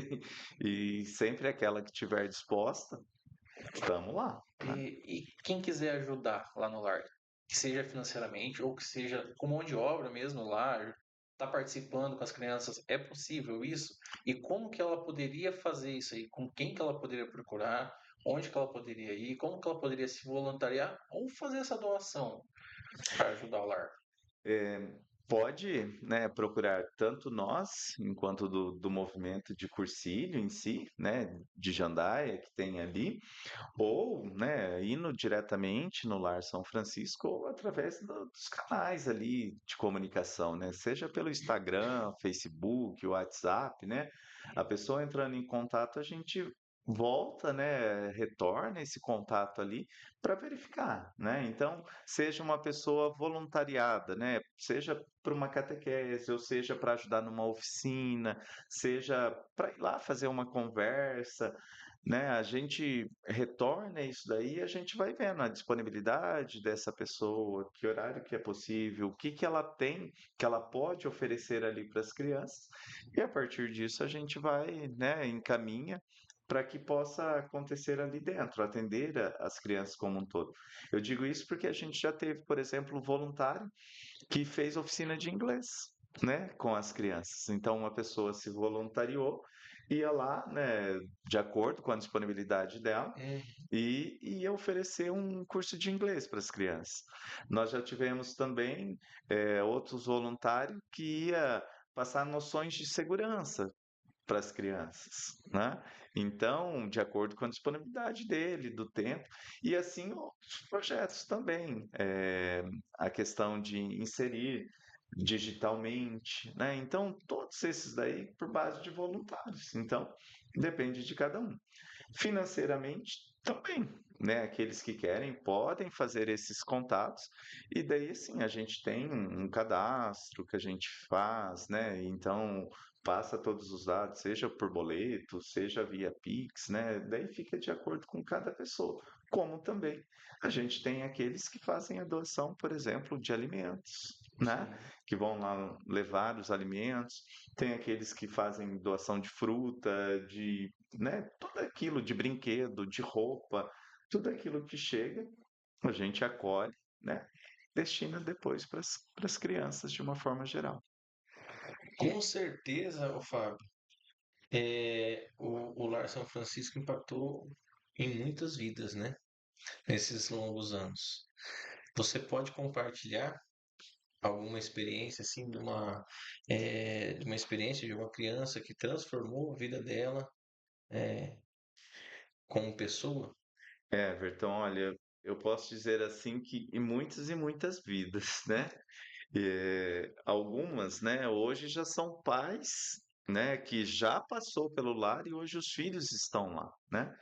E sempre aquela que estiver disposta, estamos lá, né? E quem quiser ajudar lá no lar, que seja financeiramente ou que seja com mão de obra mesmo lá, está participando com as crianças, é possível isso? E como que ela poderia fazer isso aí? Com quem que ela poderia procurar? Onde que ela poderia ir? Como que ela poderia se voluntariar ou fazer essa doação para ajudar o lar? É, pode, né, procurar tanto nós, enquanto do movimento de Cursilho em si, né, de Jandaia que tem ali, ou, né, indo diretamente no Lar São Francisco ou através dos canais ali de comunicação, né, seja pelo Instagram, Facebook, WhatsApp, né, a pessoa entrando em contato, a gente volta, né, retorna esse contato ali para verificar, né? Então, seja uma pessoa voluntariada, né? Seja para uma catequese, ou seja para ajudar numa oficina, seja para ir lá fazer uma conversa, né? A gente retorna isso daí e a gente vai vendo a disponibilidade dessa pessoa, que horário que é possível, o que que ela tem, que ela pode oferecer ali para as crianças, e a partir disso a gente vai, né, encaminha para que possa acontecer ali dentro, atender as crianças como um todo. Eu digo isso porque a gente já teve, por exemplo, um voluntário que fez oficina de inglês, né, com as crianças. Então, uma pessoa se voluntariou, ia lá, né, de acordo com a disponibilidade dela, e ia oferecer um curso de inglês para as crianças. Nós já tivemos também outros voluntários que ia passar noções de segurança para as crianças, né? Então, de acordo com a disponibilidade dele, do tempo, e assim outros projetos também, a questão de inserir digitalmente, né? Então, todos esses daí por base de voluntários. Então, depende de cada um. Financeiramente, também, né? Aqueles que querem podem fazer esses contatos e daí, assim, a gente tem um cadastro que a gente faz, né? Então, passa todos os dados, seja por boleto, seja via Pix, né? Daí fica de acordo com cada pessoa. Como também a gente tem aqueles que fazem a doação, por exemplo, de alimentos, né? sim. Que vão lá levar os alimentos. Tem aqueles que fazem doação de fruta, de, né? Tudo aquilo de brinquedo, de roupa, tudo aquilo que chega, a gente acolhe, né? Destina depois para as crianças de uma forma geral. Com certeza, ô Fábio, o Lar São Francisco impactou em muitas vidas, né? Nesses longos anos. Você pode compartilhar alguma experiência, assim, de uma experiência de uma criança que transformou a vida dela, é, como pessoa? Everton, olha, eu posso dizer assim que e muitas vidas, né? Algumas, né, hoje já são pais, né, que já passou pelo lar e hoje os filhos estão lá, né?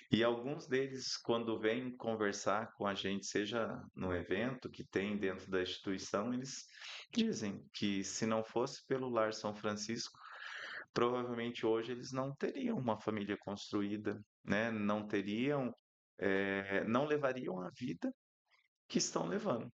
E alguns deles, quando vêm conversar com a gente, seja no evento que tem dentro da instituição, eles dizem que se não fosse pelo Lar São Francisco, provavelmente hoje eles não teriam uma família construída, né? Não teriam, não levariam a vida que estão levando.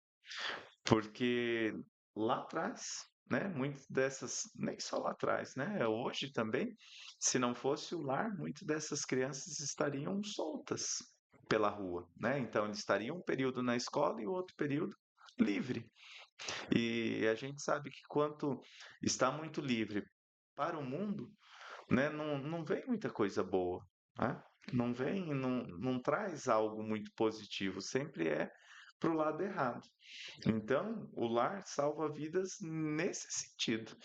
Porque lá atrás, né, muitas dessas, nem só lá atrás, né, hoje também, se não fosse o lar, muitas dessas crianças estariam soltas pela rua, né? Então, eles estariam um período na escola e o outro período livre. E a gente sabe que quanto está muito livre para o mundo, né, não vem muita coisa boa, né? Não vem, não traz algo muito positivo, sempre é para o lado errado. Então, o lar salva vidas nesse sentido,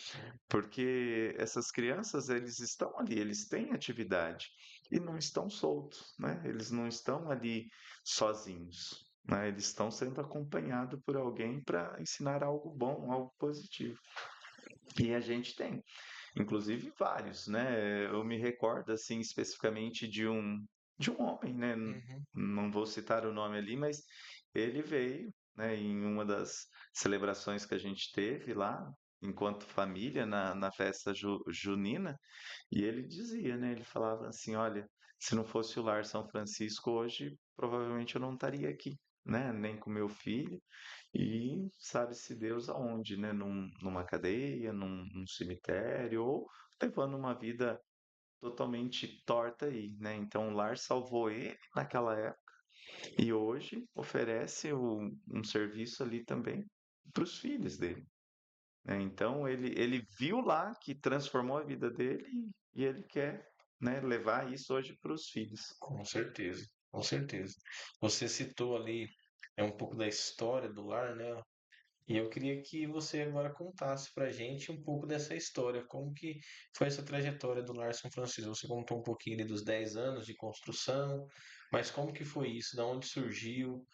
porque essas crianças, eles estão ali, eles têm atividade e não estão soltos, né? Eles não estão ali sozinhos, né? Eles estão sendo acompanhados por alguém para ensinar algo bom, algo positivo. E a gente tem, inclusive vários, né? Eu me recordo assim especificamente de um homem, né? Uhum. Não vou citar o nome ali, mas ele veio, né, em uma das celebrações que a gente teve lá, enquanto família, na festa junina, e ele dizia, né? Ele falava assim, olha, se não fosse o Lar São Francisco hoje, provavelmente eu não estaria aqui, né? Nem com meu filho, e sabe-se Deus aonde, né? Numa cadeia, num cemitério, ou levando uma vida totalmente torta aí, né? Então o lar salvou ele naquela época e hoje oferece um serviço ali também para os filhos dele, né? Então ele viu lá que transformou a vida dele e ele quer, né, levar isso hoje para os filhos. Com certeza, com certeza. Você citou ali um pouco da história do lar, né? E eu queria que você agora contasse pra gente um pouco dessa história, como que foi essa trajetória do Lar São Francisco. Você contou um pouquinho ali dos 10 anos de construção, mas como que foi isso? Da onde surgiu,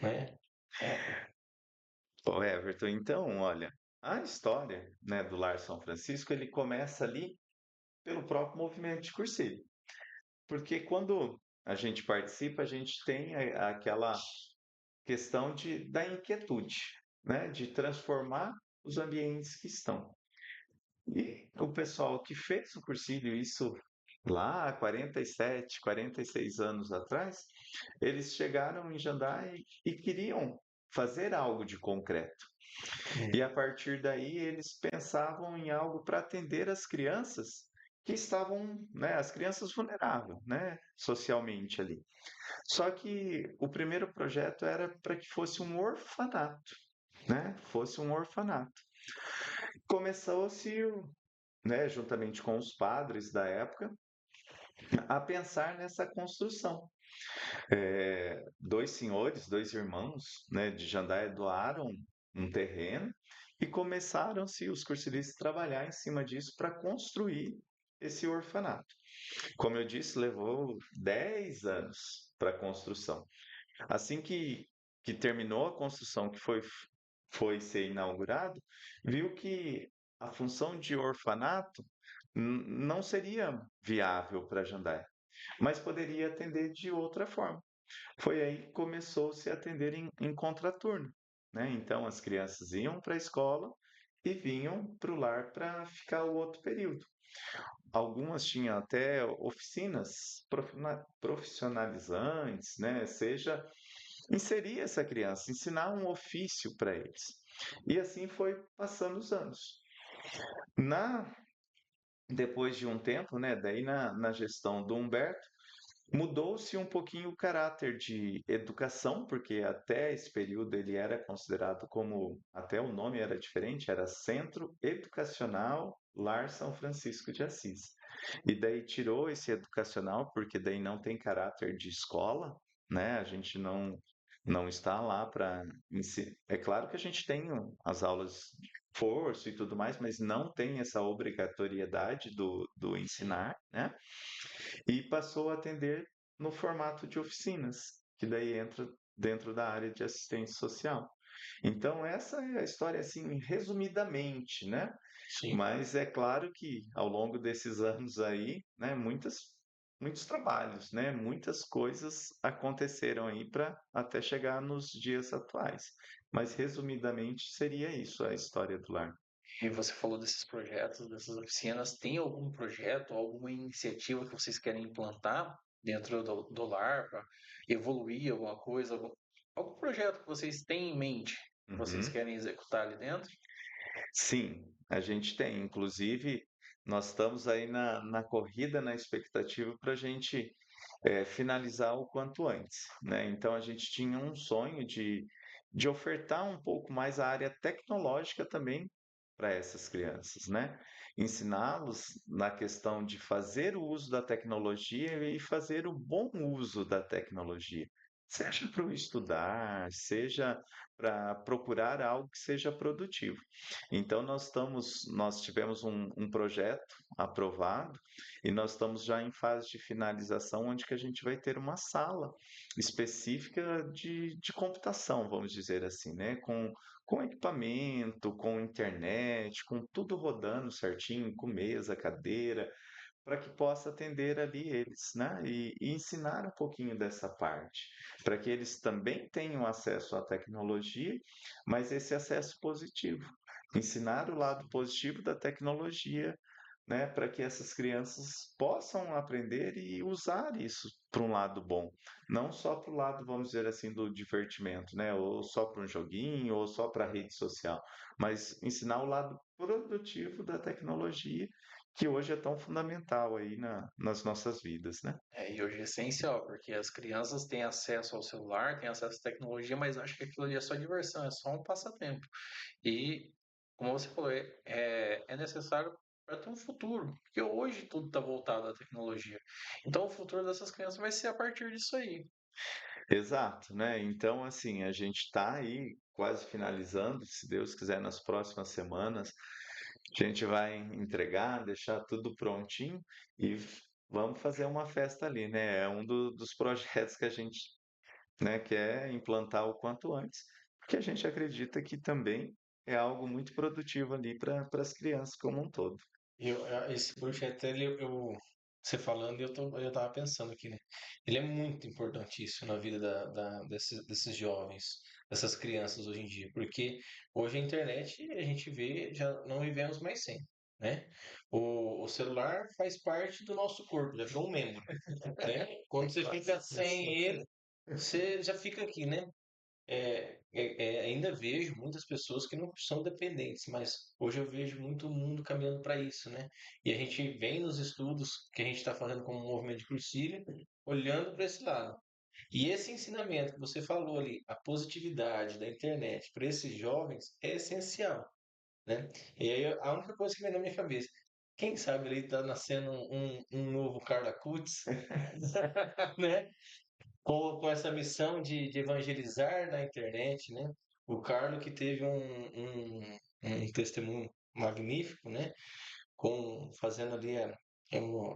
né? Ô Everton, então, olha, a história, né, do Lar São Francisco, ele começa ali pelo próprio movimento de cursilho. Porque quando a gente participa, a gente tem aquela questão da inquietude, né? De transformar os ambientes que estão. E o pessoal que fez o cursilho, isso lá há 47, 46 anos atrás, eles chegaram em Jandai e queriam fazer algo de concreto. E a partir daí eles pensavam em algo para atender as crianças que estavam, né, as crianças vulneráveis, né, socialmente ali. Só que o primeiro projeto era para que fosse um orfanato, né? Fosse um orfanato. Começou-se, né, juntamente com os padres da época, a pensar nessa construção. Dois senhores, dois irmãos, né, de Jandaia doaram um terreno e começaram-se os cursilistas a trabalhar em cima disso para construir esse orfanato. Como eu disse, levou 10 anos para a construção. Assim que terminou a construção, que foi ser inaugurado, viu que a função de orfanato não seria viável para Jandai, mas poderia atender de outra forma. Foi aí que começou-se a atender em contraturno, né? Então as crianças iam para a escola e vinham para o lar para ficar o outro período. Algumas tinham até oficinas profissionalizantes, né? Seja inserir essa criança, ensinar um ofício para eles. E assim foi passando os anos. Na Depois de um tempo, né, daí na gestão do Humberto, mudou-se um pouquinho o caráter de educação, porque até esse período ele era considerado como, até o nome era diferente, era Centro Educacional Lar São Francisco de Assis. E daí tirou esse educacional, porque daí não tem caráter de escola, né? A gente não está lá para ensinar. É claro que a gente tem as aulas de força e tudo mais, mas não tem essa obrigatoriedade do Sim, ensinar, né? E passou a atender no formato de oficinas, que daí entra dentro da área de assistência social. Então, essa é a história, assim, resumidamente, né? sim. Mas é claro que ao longo desses anos aí, né, muitos trabalhos, né, muitas coisas aconteceram aí para até chegar nos dias atuais. Mas resumidamente seria isso a história do lar. E você falou desses projetos, dessas oficinas. Tem algum projeto, alguma iniciativa que vocês querem implantar dentro do lar para evoluir alguma coisa? Algum projeto que vocês têm em mente, que vocês Uhum. querem executar ali dentro? Sim, a gente tem. Inclusive, nós estamos aí na corrida, na expectativa para a gente finalizar o quanto antes, né? Então, a gente tinha um sonho de ofertar um pouco mais a área tecnológica também para essas crianças, né? Ensiná-los na questão de fazer o uso da tecnologia e fazer o bom uso da tecnologia. Seja para o estudar, seja para procurar algo que seja produtivo. Então, nós tivemos um projeto aprovado e nós estamos já em fase de finalização, onde que a gente vai ter uma sala específica de computação, vamos dizer assim, né? Com equipamento, com internet, com tudo rodando certinho, com mesa, cadeira, para que possa atender ali eles, né? E ensinar um pouquinho dessa parte, para que eles também tenham acesso à tecnologia, mas esse acesso positivo. Ensinar o lado positivo da tecnologia, né, para que essas crianças possam aprender e usar isso para um lado bom, não só para o lado, vamos dizer assim, do divertimento, né, ou só para um joguinho, ou só para a rede social, mas ensinar o lado produtivo da tecnologia, que hoje é tão fundamental aí nas nossas vidas, né? E hoje é essencial, porque as crianças têm acesso ao celular, têm acesso à tecnologia, mas acham que aquilo ali é só diversão, é só um passatempo. E, como você falou, é necessário para ter um futuro, porque hoje tudo está voltado à tecnologia. Então, o futuro dessas crianças vai ser a partir disso aí. Exato, né? Então, assim, a gente está aí quase finalizando, se Deus quiser, nas próximas semanas, a gente vai entregar, deixar tudo prontinho e vamos fazer uma festa ali, né? É um dos projetos que a gente, né, quer implantar o quanto antes, porque a gente acredita que também é algo muito produtivo ali para as crianças como um todo. Esse projeto, você falando, eu tava pensando aqui, né? Ele é muito importantíssimo na vida desses jovens, dessas crianças hoje em dia, porque hoje a internet a gente vê, já não vivemos mais sem, né? O celular faz parte do nosso corpo, já virou um membro, né? Quando você fica sem ele, você já fica aqui, né? Ainda vejo muitas pessoas que não são dependentes, mas hoje eu vejo muito mundo caminhando para isso, né? E a gente vem nos estudos que a gente está fazendo como movimento de Crucília, olhando para esse lado. E esse ensinamento que você falou ali, a positividade da internet para esses jovens é essencial, né? E aí a única coisa que vem na minha cabeça, quem sabe ali está nascendo um novo Carla Cutts, né? Com essa missão de evangelizar na internet, né? O Carlo que teve um testemunho magnífico, né? Fazendo ali,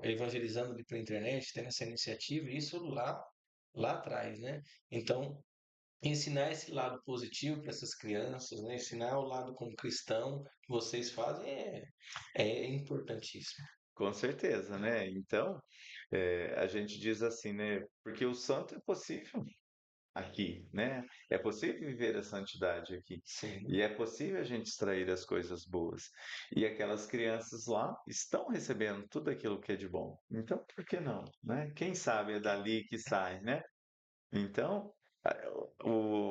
evangelizando ali pela internet, tendo essa iniciativa, isso lá atrás, né? Então, ensinar esse lado positivo para essas crianças, né? Ensinar o lado como cristão que vocês fazem é importantíssimo. Com certeza, né? Então, a gente diz assim, né? Porque o santo é possível aqui, né? É possível viver a santidade aqui. Sim, E é possível a gente extrair as coisas boas. E aquelas crianças lá estão recebendo tudo aquilo que é de bom. Então, por que não, né? Quem sabe é dali que sai, né? Então,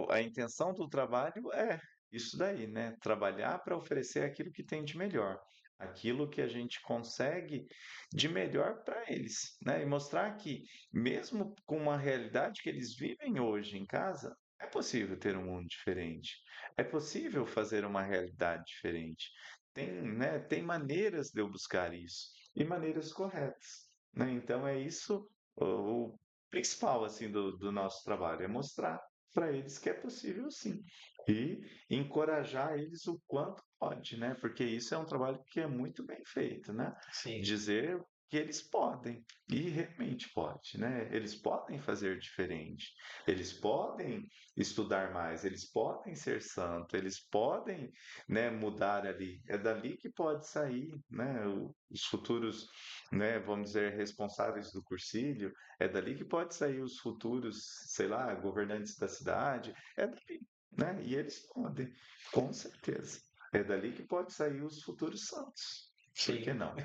a intenção do trabalho é isso daí, né? Trabalhar para oferecer aquilo que tem de melhor, aquilo que a gente consegue de melhor para eles, né? E mostrar que, mesmo com uma realidade que eles vivem hoje em casa, é possível ter um mundo diferente, é possível fazer uma realidade diferente. Tem, né, tem maneiras de eu buscar isso e maneiras corretas, né? Então é isso o principal assim do nosso trabalho, é mostrar para eles que é possível sim e encorajar eles o quanto pode, né? Porque isso é um trabalho que é muito bem feito, né? Sim, Dizer que eles podem e realmente pode, né? Eles podem fazer diferente, eles podem estudar mais, eles podem ser santo, eles podem, né, mudar ali. É dali que pode sair, né, os futuros, né, vamos dizer, responsáveis do cursílio, é dali que pode sair os futuros, sei lá, governantes da cidade, é dali, né? E eles podem, com certeza. É dali que pode sair os futuros santos. Por que sim. não?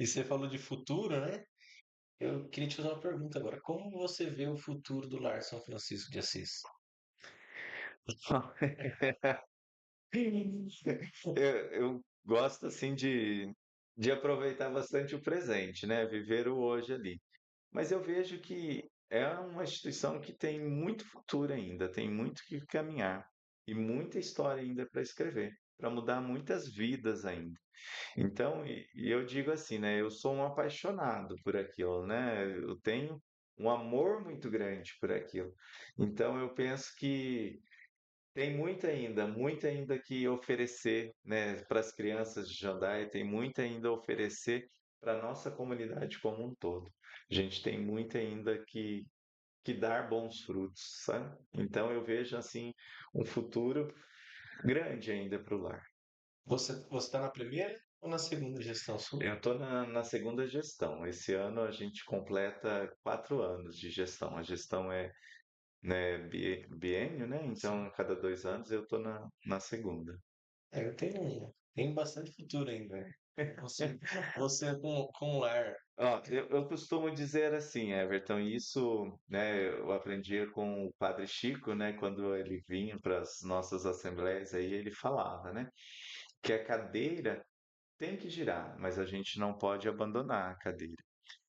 E você falou de futuro, né? Eu queria te fazer uma pergunta agora. Como você vê o futuro do Lar São Francisco de Assis? Eu gosto assim de aproveitar bastante o presente, né? Viver o hoje ali. Mas eu vejo que é uma instituição que tem muito futuro ainda, tem muito que caminhar e muita história ainda para escrever, para mudar muitas vidas ainda. Então, e eu digo assim, né? Eu sou um apaixonado por aquilo, né? Eu tenho um amor muito grande por aquilo. Então, eu penso que tem muito ainda que oferecer, né, para as crianças de Jandaia, tem muito ainda a oferecer para a nossa comunidade como um todo. A gente tem muito ainda que dar bons frutos, sabe? Então eu vejo assim um futuro grande ainda para o lar. Você está na primeira ou na segunda gestão sua? Eu estou na segunda gestão. Esse ano a gente completa 4 anos de gestão. A gestão é, né, biênio, né? Então, Sim. a cada 2 anos eu estou na segunda. Eu tenho bastante futuro ainda, né? Você com o Lar. Ó, eu costumo dizer assim, Everton, isso, né, eu aprendi com o Padre Chico, né, quando ele vinha para as nossas assembleias aí, ele falava, né, que a cadeira tem que girar, mas a gente não pode abandonar a cadeira.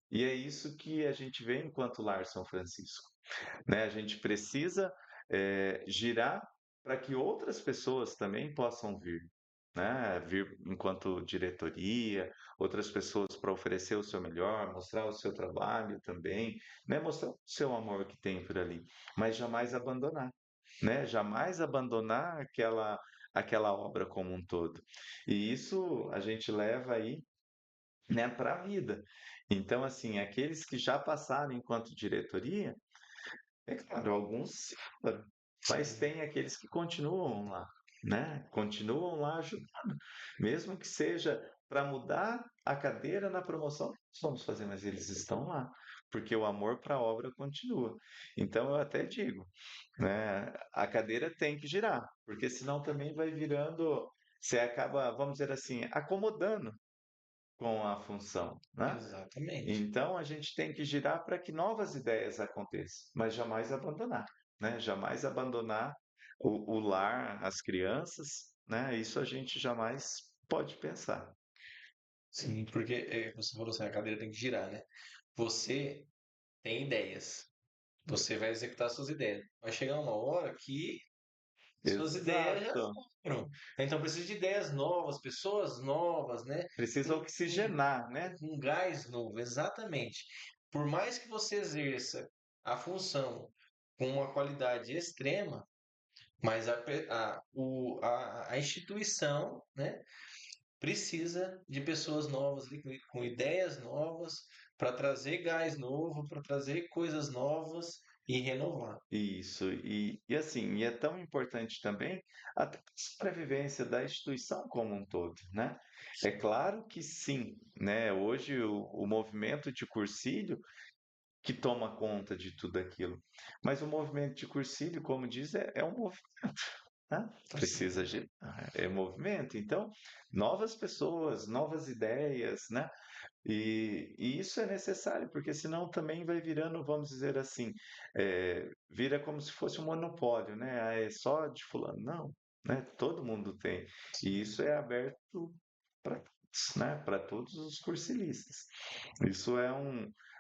E é isso que a gente vê enquanto Lar São Francisco, né? A gente precisa girar para que outras pessoas também possam vir, né? Vir enquanto diretoria, outras pessoas para oferecer o seu melhor, mostrar o seu trabalho também, né? Mostrar o seu amor que tem por ali, mas jamais abandonar, né? Jamais abandonar aquela obra como um todo. E isso a gente leva aí, né, para a vida. Então, assim, aqueles que já passaram enquanto diretoria, é claro, alguns se foram, mas Sim, tem aqueles que continuam lá, né? Continuam lá ajudando, mesmo que seja para mudar a cadeira na promoção, nós vamos fazer, mas eles estão lá, porque o amor para a obra continua. Então eu até digo, né? A cadeira tem que girar, porque senão também vai virando, você acaba, vamos dizer assim, acomodando com a função, né? exatamente. Então a gente tem que girar para que novas ideias aconteçam, mas jamais abandonar, né? Jamais abandonar o lar, as crianças, né? Isso a gente jamais pode pensar. Sim, porque você falou assim, a cadeira tem que girar, né? Você tem ideias. Você vai executar suas ideias. Vai chegar uma hora que suas ideias já Exato. foram. Então precisa de ideias novas, pessoas novas, né? Precisa oxigenar, né? Com gás novo, exatamente. Por mais que você exerça a função com uma qualidade extrema, mas a instituição, né, precisa de pessoas novas, ali, com ideias novas, para trazer gás novo, para trazer coisas novas e renovar. Isso, e assim, e é tão importante também até para a sobrevivência da instituição como um todo, né? É claro que sim, né? Hoje o movimento de cursílio que toma conta de tudo aquilo. Mas o movimento de cursílio, como diz, é um movimento, né? Precisa Sim, de movimento. Então, novas pessoas, novas ideias, né? E isso é necessário, porque senão também vai virando, vamos dizer assim, vira como se fosse um monopólio, né? Ah, é só de fulano. Não, né? Todo mundo tem. E isso é aberto para todos, né? Para todos os cursilistas. Isso é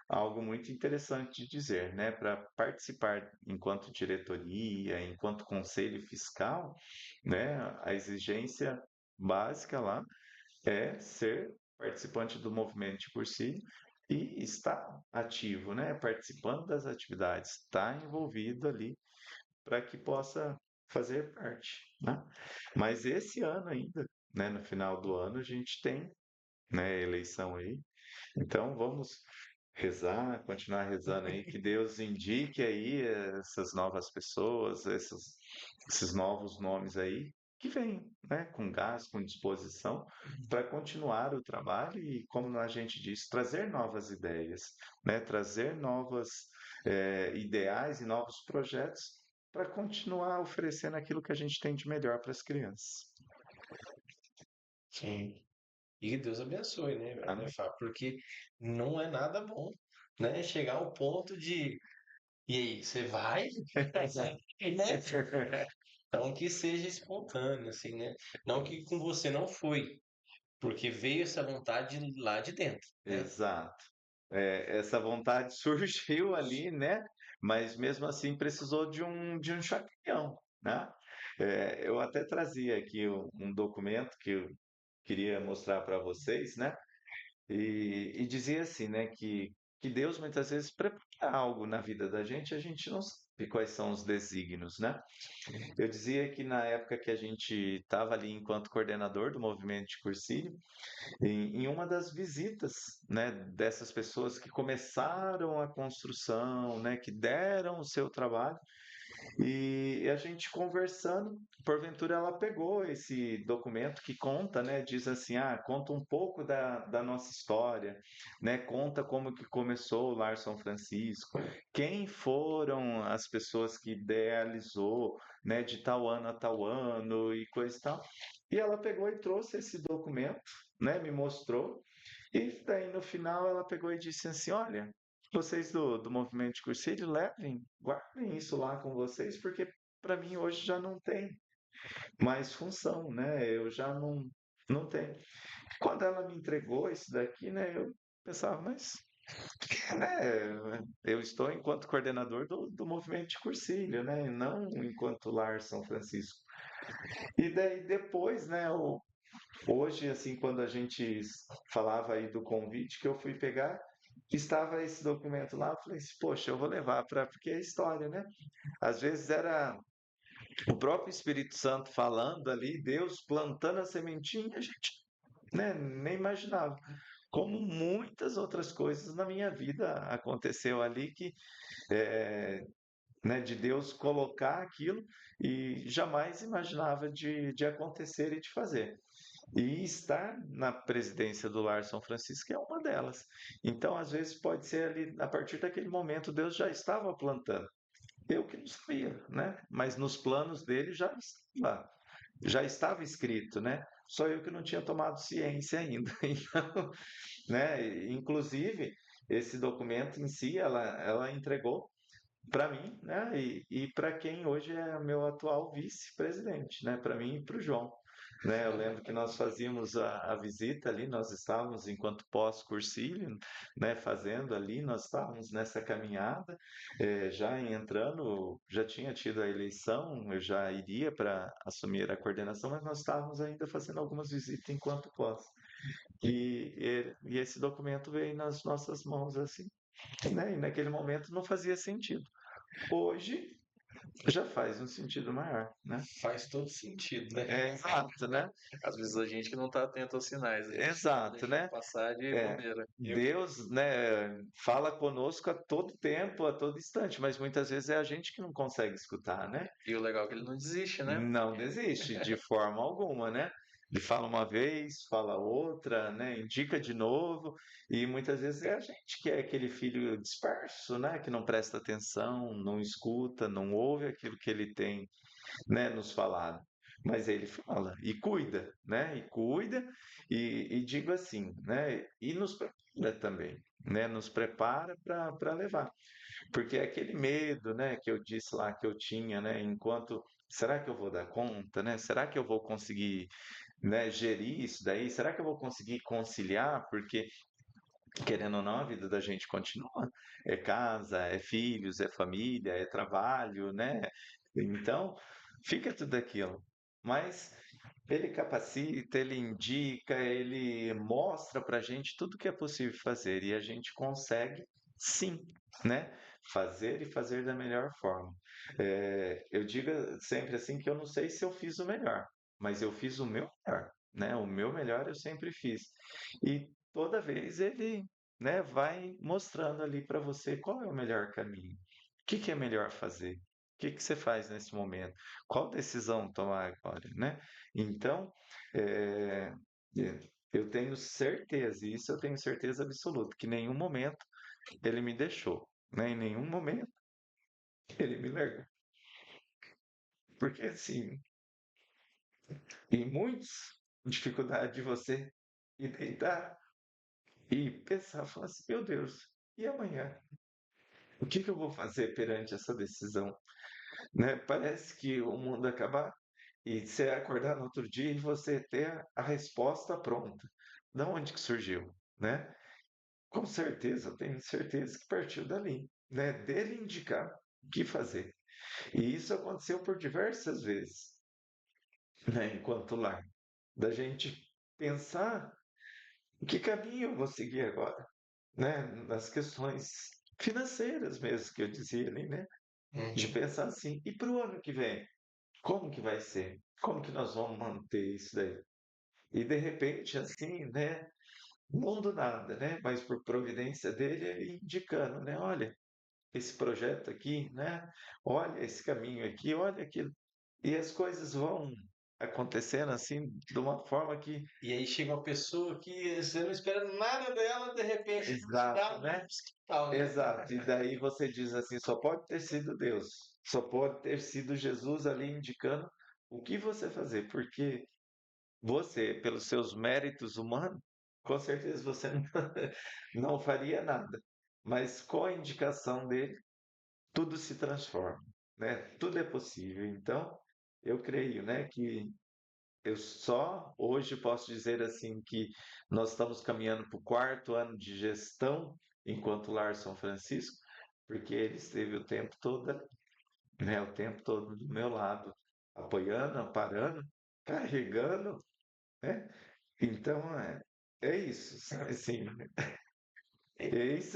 algo muito interessante de dizer, né? Para participar enquanto diretoria, enquanto conselho fiscal, né? A exigência básica lá é ser participante do movimento de cursilho e estar ativo, né? Participando das atividades, estar envolvido ali para que possa fazer parte, né? Mas esse ano ainda, né? No final do ano a gente tem, né? Eleição aí, então vamos rezar, continuar rezando aí, que Deus indique aí essas novas pessoas, esses novos nomes aí, que venham, né, com gás, com disposição, para continuar o trabalho e, como a gente diz, trazer novas ideias, né, trazer novas ideais e novos projetos para continuar oferecendo aquilo que a gente tem de melhor para as crianças. Sim. E que Deus abençoe, né, Amém. Fábio? Porque não é nada bom, né? Chegar ao ponto de, e aí, você vai? Né? Então que seja espontâneo, assim, né? Não que com você não foi, porque veio essa vontade lá de dentro, né? Exato. Essa vontade surgiu ali, né? Mas mesmo assim precisou de um chacoalhão, né? Eu até trazia aqui um documento que eu queria mostrar para vocês, né? E dizia assim, né? Que Deus muitas vezes prepara algo na vida da gente, a gente não sabe quais são os desígnios, né? Eu dizia que na época que a gente estava ali enquanto coordenador do movimento de cursilho, em uma das visitas, né, dessas pessoas que começaram a construção, né, que deram o seu trabalho, e a gente conversando, porventura ela pegou esse documento que conta, né, diz assim, conta um pouco da nossa história, né, conta como que começou o Lar São Francisco, quem foram as pessoas que idealizou, né, de tal ano a tal ano e coisa e tal. E ela pegou e trouxe esse documento, né, me mostrou, e daí no final ela pegou e disse assim, olha, vocês do movimento de cursilho, levem, guardem isso lá com vocês, porque para mim hoje já não tem mais função, né? Eu já não tenho. Quando ela me entregou isso daqui, né? Eu pensava, mas né, eu estou enquanto coordenador do movimento de cursilho, né? E não enquanto Lar São Francisco. E daí depois, né? Hoje, assim, quando a gente falava aí do convite que eu fui pegar, estava esse documento lá, eu falei assim, poxa, eu vou levar para porque é história, né? Às vezes era o próprio Espírito Santo falando ali, Deus plantando a sementinha, a gente, né, nem imaginava. Como muitas outras coisas na minha vida aconteceu ali que, né, de Deus colocar aquilo e jamais imaginava de acontecer e de fazer. E estar na presidência do Lar São Francisco é uma delas. Então, às vezes, pode ser ali, a partir daquele momento, Deus já estava plantando. Eu que não sabia, né? Mas nos planos dele já estava escrito, né? Só eu que não tinha tomado ciência ainda. Então, né? Inclusive, esse documento em si, ela entregou para mim, né? E para quem hoje é meu atual vice-presidente, né? Para mim e para o João. Né, eu lembro que nós fazíamos a visita ali, nós estávamos enquanto pós-cursilho, né, fazendo ali, nós estávamos nessa caminhada, já entrando, já tinha tido a eleição, eu já iria para assumir a coordenação, mas nós estávamos ainda fazendo algumas visitas enquanto pós. E esse documento veio nas nossas mãos assim, né, e naquele momento não fazia sentido. Hoje já faz um sentido maior, né? Faz todo sentido, né? Exato, né? Às vezes a gente que não está atento aos sinais, a gente tá Exato, deixando né? passar de É, bobeira. Deus, né, fala conosco a todo tempo, a todo instante, mas muitas vezes é a gente que não consegue escutar, né? E o legal é que ele não desiste, né? Não desiste de forma alguma, né? Ele fala uma vez, fala outra, né? Indica de novo, e muitas vezes é a gente que é aquele filho disperso, né? Que não presta atenção, não escuta, não ouve aquilo que ele tem, né, nos falado. Mas ele fala e cuida, né? E cuida e digo assim, né? E nos prepara também, né? Nos prepara para levar. Porque é aquele medo, né, que eu disse lá que eu tinha, né, enquanto será que eu vou dar conta, né? Será que eu vou conseguir, né, gerir isso daí? Será que eu vou conseguir conciliar? Porque, querendo ou não, a vida da gente continua. É casa, é filhos, é família, é trabalho, né? Então, fica tudo aquilo. Mas ele capacita, ele indica, ele mostra para a gente tudo que é possível fazer e a gente consegue, sim, né? Fazer e fazer da melhor forma. Eu digo sempre assim que eu não sei se eu fiz o melhor, mas eu fiz o meu melhor, né? O meu melhor eu sempre fiz. E toda vez ele, né, vai mostrando ali para você qual é o melhor caminho, o que que é melhor fazer, o que que você faz nesse momento, qual decisão tomar agora, né? Então, é, eu tenho certeza, e isso eu tenho certeza absoluta, que em nenhum momento ele me deixou, né? Em nenhum momento ele me largou. Porque, assim, em muitos, dificuldade de você ir deitar e pensar, falar assim, meu Deus, e amanhã? O que que eu vou fazer perante essa decisão? Né? Parece que o mundo acabar e você acordar no outro dia e você ter a resposta pronta. Da onde que surgiu, né? Com certeza, eu tenho certeza que partiu dali, né? Dele indicar o que fazer. E isso aconteceu por diversas vezes, né? Enquanto lá, da gente pensar que caminho eu vou seguir agora, né? Nas questões financeiras mesmo que eu dizia ali, né? De Uhum. pensar assim, e para o ano que vem? Como que vai ser? Como que nós vamos manter isso daí? E de repente, assim, né? Não do nada, né? Mas por providência dele, ele indicando, né? Olha, esse projeto aqui, né? Olha esse caminho aqui, olha aquilo. E as coisas vão acontecendo assim, de uma forma que. E aí chega uma pessoa que você não espera nada dela, de repente te dá Exato, um né? hospital, né? Exato. E daí você diz assim: só pode ter sido Deus, só pode ter sido Jesus ali indicando o que você fazer, porque você, pelos seus méritos humanos, com certeza você não, não faria nada. Mas com a indicação dele, tudo se transforma, né? Tudo é possível. Então, eu creio, né, que eu só hoje posso dizer assim que nós estamos caminhando para o quarto ano de gestão enquanto Lar São Francisco, porque ele esteve o tempo todo, né, o tempo todo do meu lado, apoiando, amparando, carregando, né? Então é isso, sabe assim, eis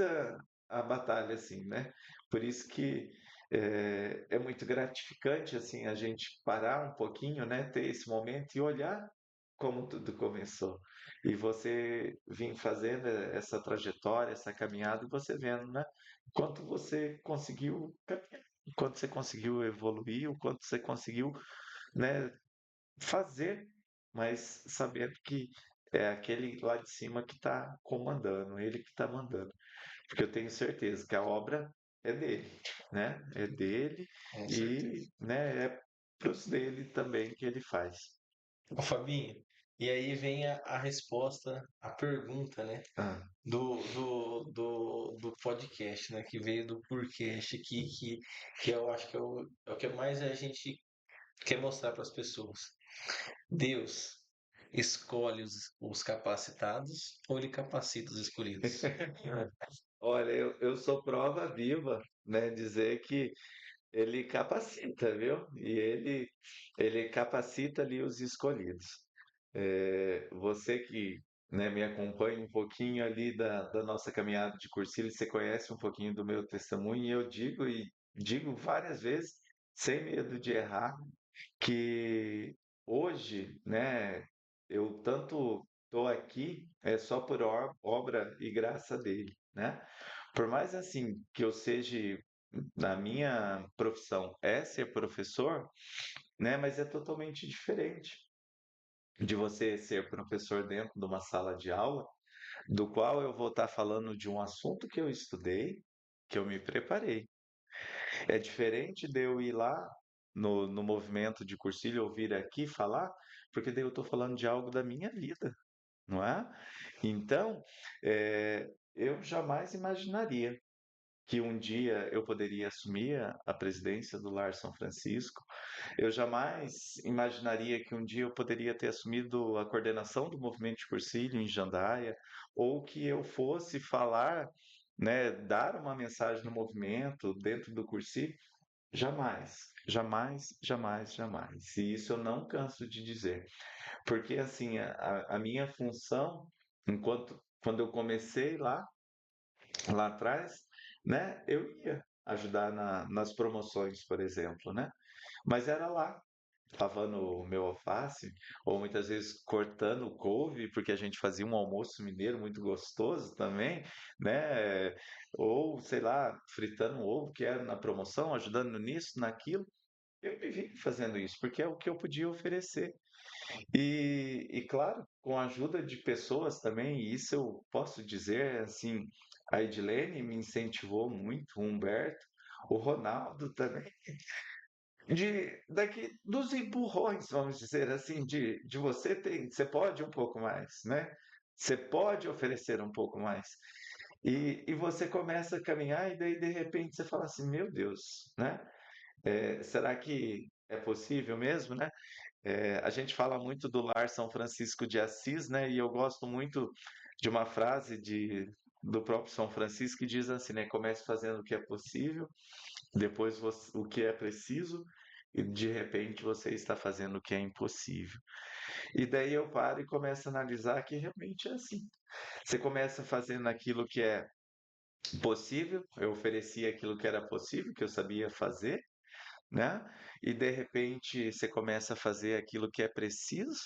a batalha, assim, né? Por isso que é muito gratificante, assim, a gente parar um pouquinho, né? Ter esse momento e olhar como tudo começou. E você vir fazendo essa trajetória, essa caminhada, e você vendo, né? Quanto você conseguiu caminhar, o quanto você conseguiu evoluir, o quanto você conseguiu, né, fazer, mas sabendo que é aquele lá de cima que está comandando, ele que está mandando. Porque eu tenho certeza que a obra é dele, né? É dele Com certeza. e, né, é pros dele também que ele faz. Ô, Fabinho, e aí vem a resposta, a pergunta, né? Ah, Do podcast, né? Que veio do Purcast aqui, que eu acho que é o que mais a gente quer mostrar para as pessoas. Deus escolhe os capacitados ou ele capacita os escolhidos? olha, eu sou prova viva, né? Dizer que ele capacita, viu? E ele capacita ali os escolhidos. Você que, né, me acompanha um pouquinho ali da nossa caminhada de Cursilho, você conhece um pouquinho do meu testemunho, e digo várias vezes, sem medo de errar, que hoje, né, eu tanto estou aqui é só por obra e graça dele, né? Por mais assim que eu seja, na minha profissão é ser professor, né? Mas é totalmente diferente de você ser professor dentro de uma sala de aula, do qual eu vou estar falando de um assunto que eu estudei, que eu me preparei. É diferente de eu ir lá no movimento de cursilho, ouvir aqui falar, porque daí eu estou falando de algo da minha vida, não é? Então, eu jamais imaginaria que um dia eu poderia assumir a presidência do Lar São Francisco. Eu jamais imaginaria que um dia eu poderia ter assumido a coordenação do movimento de Cursilho em Jandaia, ou que eu fosse falar, né, dar uma mensagem no movimento dentro do Cursilho. Jamais, jamais, jamais, jamais. E isso eu não canso de dizer. Porque, assim, a minha função, quando eu comecei lá atrás, né, eu ia ajudar nas promoções, por exemplo, né? Mas era lá, lavando o meu alface, ou muitas vezes cortando o couve, porque a gente fazia um almoço mineiro muito gostoso também, né? Ou, sei lá, fritando um ovo, que era na promoção, ajudando nisso, naquilo. Eu me vi fazendo isso, porque é o que eu podia oferecer. E claro, com a ajuda de pessoas também, e isso eu posso dizer, assim, a Edilene me incentivou muito, o Humberto, o Ronaldo também, dos empurrões, vamos dizer assim, de você pode um pouco mais, né? Você pode oferecer um pouco mais. E você começa a caminhar e daí de repente você fala assim, meu Deus, né? Será que é possível mesmo, né? A gente fala muito do Lar São Francisco de Assis, né? E eu gosto muito de uma frase do próprio São Francisco que diz assim, né? Comece fazendo o que é possível, depois o que é preciso, e de repente você está fazendo o que é impossível. E daí eu paro e começo a analisar que realmente é assim. Você começa fazendo aquilo que é possível, eu oferecia aquilo que era possível, que eu sabia fazer, né? E de repente você começa a fazer aquilo que é preciso,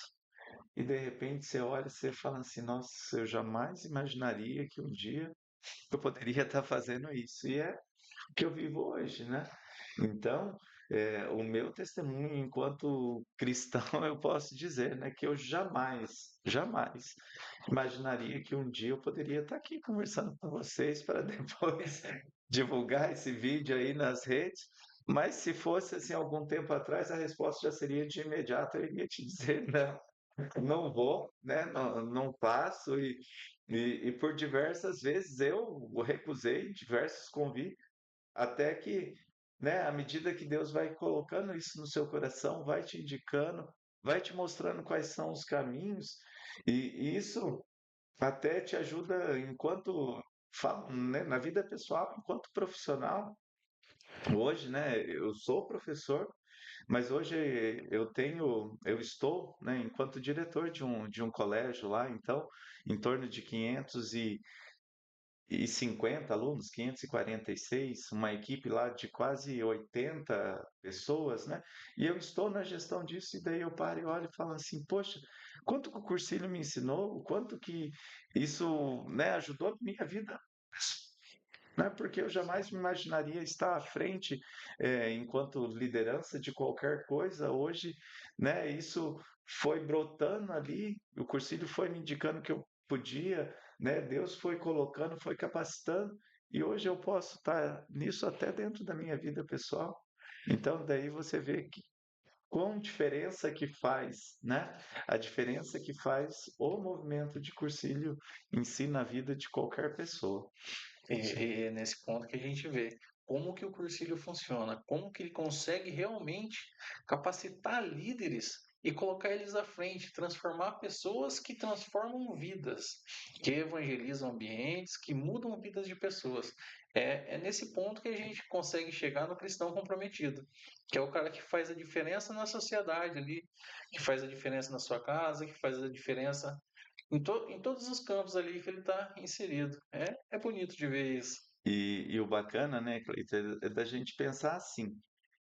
e de repente você olha e você fala assim: nossa, eu jamais imaginaria que um dia eu poderia estar fazendo isso. E é o que eu vivo hoje, né? Então, o meu testemunho enquanto cristão, eu posso dizer, né, que eu jamais, jamais imaginaria que um dia eu poderia estar aqui conversando com vocês para depois divulgar esse vídeo aí nas redes. Mas se fosse assim algum tempo atrás, a resposta já seria de imediato, eu iria te dizer não, não vou, né? Não, não passo e por diversas vezes eu recusei diversos convites, até que, né, à medida que Deus vai colocando isso no seu coração, vai te indicando, vai te mostrando quais são os caminhos, e isso até te ajuda enquanto, né, na vida pessoal, enquanto profissional. Hoje, né, eu sou professor, mas hoje eu estou, né, enquanto diretor de um colégio lá, então, em torno de 550 alunos, 546, uma equipe lá de quase 80 pessoas, né? E eu estou na gestão disso, e daí eu paro e olho e falo assim, poxa, quanto que o cursilho me ensinou, o quanto que isso, né, ajudou a minha vida, né? Porque eu jamais me imaginaria estar à frente, enquanto liderança de qualquer coisa. Hoje, né, isso foi brotando ali, o cursilho foi me indicando que eu podia, né, Deus foi colocando, foi capacitando, e hoje eu posso estar nisso até dentro da minha vida pessoal. Então, daí você vê que quão diferença que faz, né? A diferença que faz o movimento de cursilho em si na vida de qualquer pessoa. E é nesse ponto que a gente vê como que o cursilho funciona, como que ele consegue realmente capacitar líderes e colocar eles à frente, transformar pessoas que transformam vidas, que evangelizam ambientes, que mudam vidas de pessoas. É nesse ponto que a gente consegue chegar no cristão comprometido, que é o cara que faz a diferença na sociedade ali, que faz a diferença na sua casa, que faz a diferença em todos os campos ali que ele está inserido. É bonito de ver isso. E o bacana, né, Cleiton, é da gente pensar assim,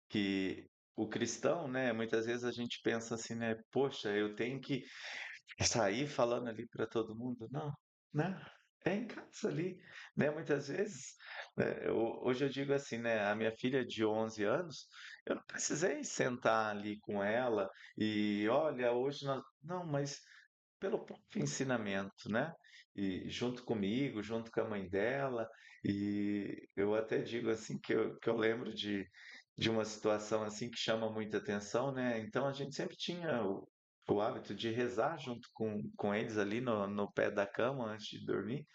que o cristão, né, muitas vezes a gente pensa assim, né, poxa, eu tenho que sair falando ali para todo mundo. Não, né? É em casa ali, né? Muitas vezes, né, hoje eu digo assim, né? A minha filha de 11 anos, eu não precisei sentar ali com ela e, olha, hoje nós... Não, mas pelo próprio ensinamento, né? E junto comigo, junto com a mãe dela, e eu até digo assim que eu lembro de uma situação assim que chama muita atenção, né? Então a gente sempre tinha o hábito de rezar junto com eles ali no pé da cama antes de dormir.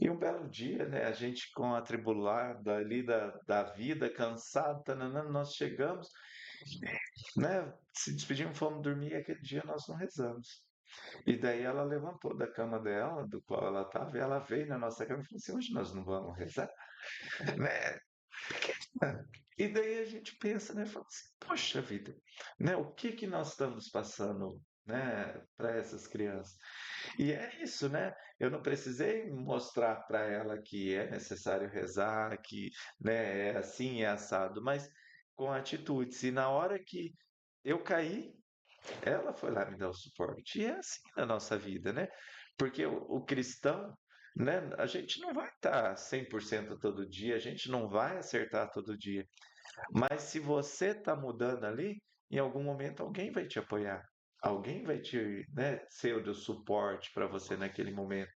E um belo dia, né, a gente com atribulada ali da vida, cansado, tananã, nós chegamos, né, se despedimos, fomos dormir e aquele dia nós não rezamos. E daí ela levantou da cama dela, do qual ela estava, e ela veio na nossa cama e falou assim: hoje nós não vamos rezar, né? E daí a gente pensa, né? Fala assim, poxa vida, né? O que que nós estamos passando, né? Para essas crianças? E é isso, né? Eu não precisei mostrar para ela que é necessário rezar, que, né? É assim, é assado, mas com atitudes. E na hora que eu caí, ela foi lá me dar o suporte. E é assim na nossa vida, né? Porque o cristão, né? A gente não vai estar 100% todo dia, a gente não vai acertar todo dia. Mas se você está mudando ali, em algum momento alguém vai te apoiar. Alguém vai te, né, ser o suporte para você naquele momento.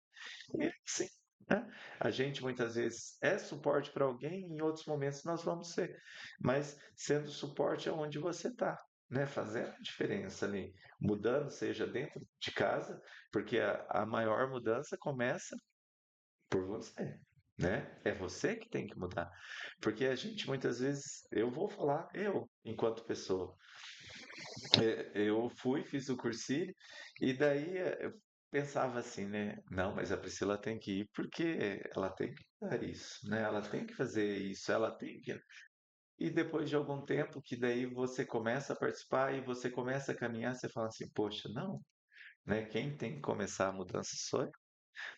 E sim, né? A gente muitas vezes é suporte para alguém, em outros momentos nós vamos ser. Mas sendo suporte aonde você está, né? Fazendo a diferença ali. Mudando, seja dentro de casa, porque a maior mudança começa por você, né? É você que tem que mudar. Porque a gente muitas vezes, eu vou falar, eu, enquanto pessoa, eu fui, fiz o cursilho, e daí eu pensava assim, né? Não, mas a Priscila tem que ir porque ela tem que dar isso, né? Ela tem que fazer isso, ela tem que. E depois de algum tempo que daí você começa a participar e você começa a caminhar, você fala assim, poxa, não, né? Quem tem que começar a mudança sou eu.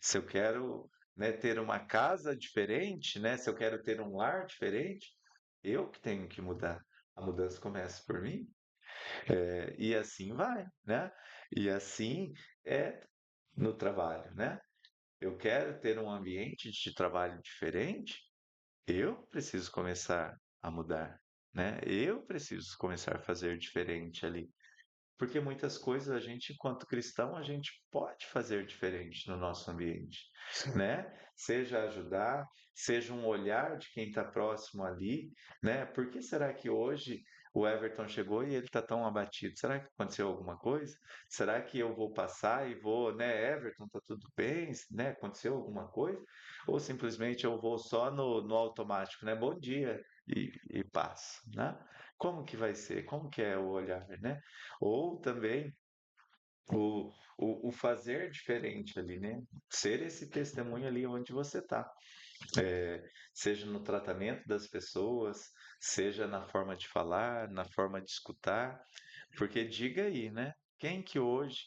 Se eu quero, né, ter uma casa diferente, né? Se eu quero ter um lar diferente, eu que tenho que mudar. A mudança começa por mim. E assim vai, né? E assim é no trabalho, né? Eu quero ter um ambiente de trabalho diferente, eu preciso começar a mudar, né? Eu preciso começar a fazer diferente ali. Porque muitas coisas a gente, enquanto cristão, a gente pode fazer diferente no nosso ambiente, Sim. né? Seja ajudar, seja um olhar de quem está próximo ali, né? Por que será que hoje o Everton chegou e ele está tão abatido? Será que aconteceu alguma coisa? Será que eu vou passar e vou, né, Everton, tá tudo bem? Né? Aconteceu alguma coisa? Ou simplesmente eu vou só no automático, né? Bom dia e passo, né? Como que vai ser? Como que é o olhar, né? Ou também o fazer diferente ali, né? Ser esse testemunho ali onde você está. Seja no tratamento das pessoas, seja na forma de falar, na forma de escutar. Porque diga aí, né? Quem que hoje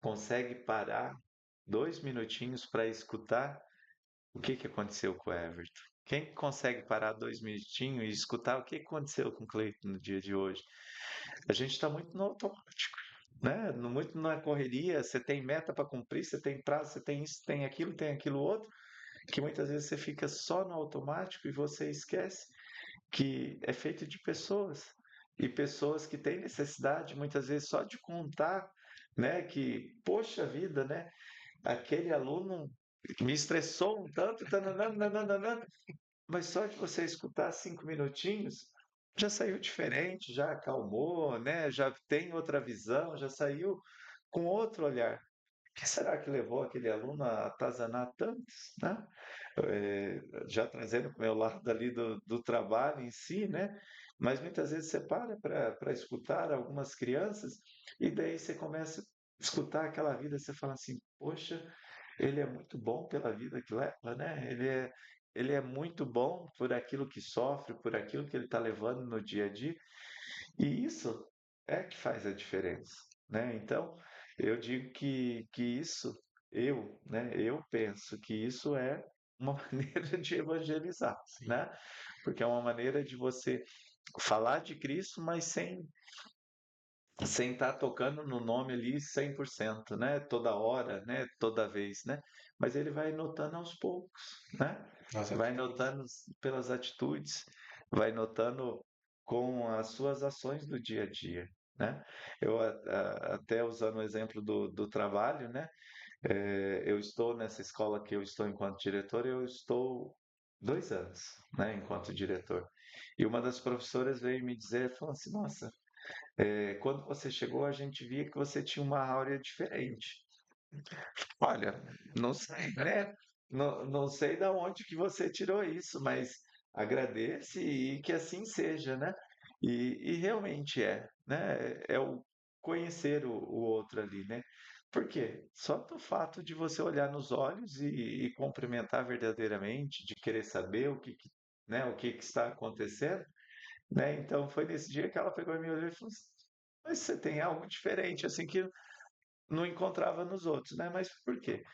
consegue parar 2 minutinhos para escutar o que que aconteceu com o Everton? Quem que consegue parar 2 minutinhos e escutar o que que aconteceu com o Cleiton no dia de hoje? A gente está muito no automático, né? Muito na correria, você tem meta para cumprir, você tem prazo, você tem isso, tem aquilo outro, que muitas vezes você fica só no automático e você esquece que é feito de pessoas. E pessoas que têm necessidade, muitas vezes, só de contar, né? Que, poxa vida, né? Aquele aluno me estressou um tanto, tananã, nananã, mas só de você escutar 5 minutinhos, já saiu diferente, já acalmou, né? Já tem outra visão, já saiu com outro olhar. O que será que levou aquele aluno a atazanar tantos, né? Já trazendo para o meu lado ali do trabalho em si, né? Mas muitas vezes você para escutar algumas crianças e daí você começa a escutar aquela vida, você fala assim, poxa, ele é muito bom pela vida que leva, né? Ele é muito bom por aquilo que sofre, por aquilo que ele está levando no dia a dia, e isso é que faz a diferença, né? Então, eu digo que isso, né? Eu penso que isso é uma maneira de evangelizar, Sim. né? Porque é uma maneira de você falar de Cristo, mas sem estar tocando no nome ali 100%, né? Toda hora, né? Toda vez, né? Mas ele vai notando aos poucos, né? Nas Vai atitudes. notando pelas atitudes, vai notando com as suas ações do dia a dia, né? Eu até usando o exemplo do trabalho, né? Eu estou nessa escola que eu estou enquanto diretor, eu estou 2 anos, né? Enquanto diretor. E uma das professoras veio me dizer, falou assim, nossa, quando você chegou, a gente via que você tinha uma áurea diferente. Olha, não sei, né? não sei da onde que você tirou isso, mas agradece e que assim seja, né? E realmente né? É o conhecer o outro ali, né? Por quê? Só do fato de você olhar nos olhos e cumprimentar verdadeiramente, de querer saber né, o que está acontecendo, né? Então foi nesse dia que ela pegou e me olhou e falou assim, mas você tem algo diferente, assim, que não encontrava nos outros, né? Mas por quê?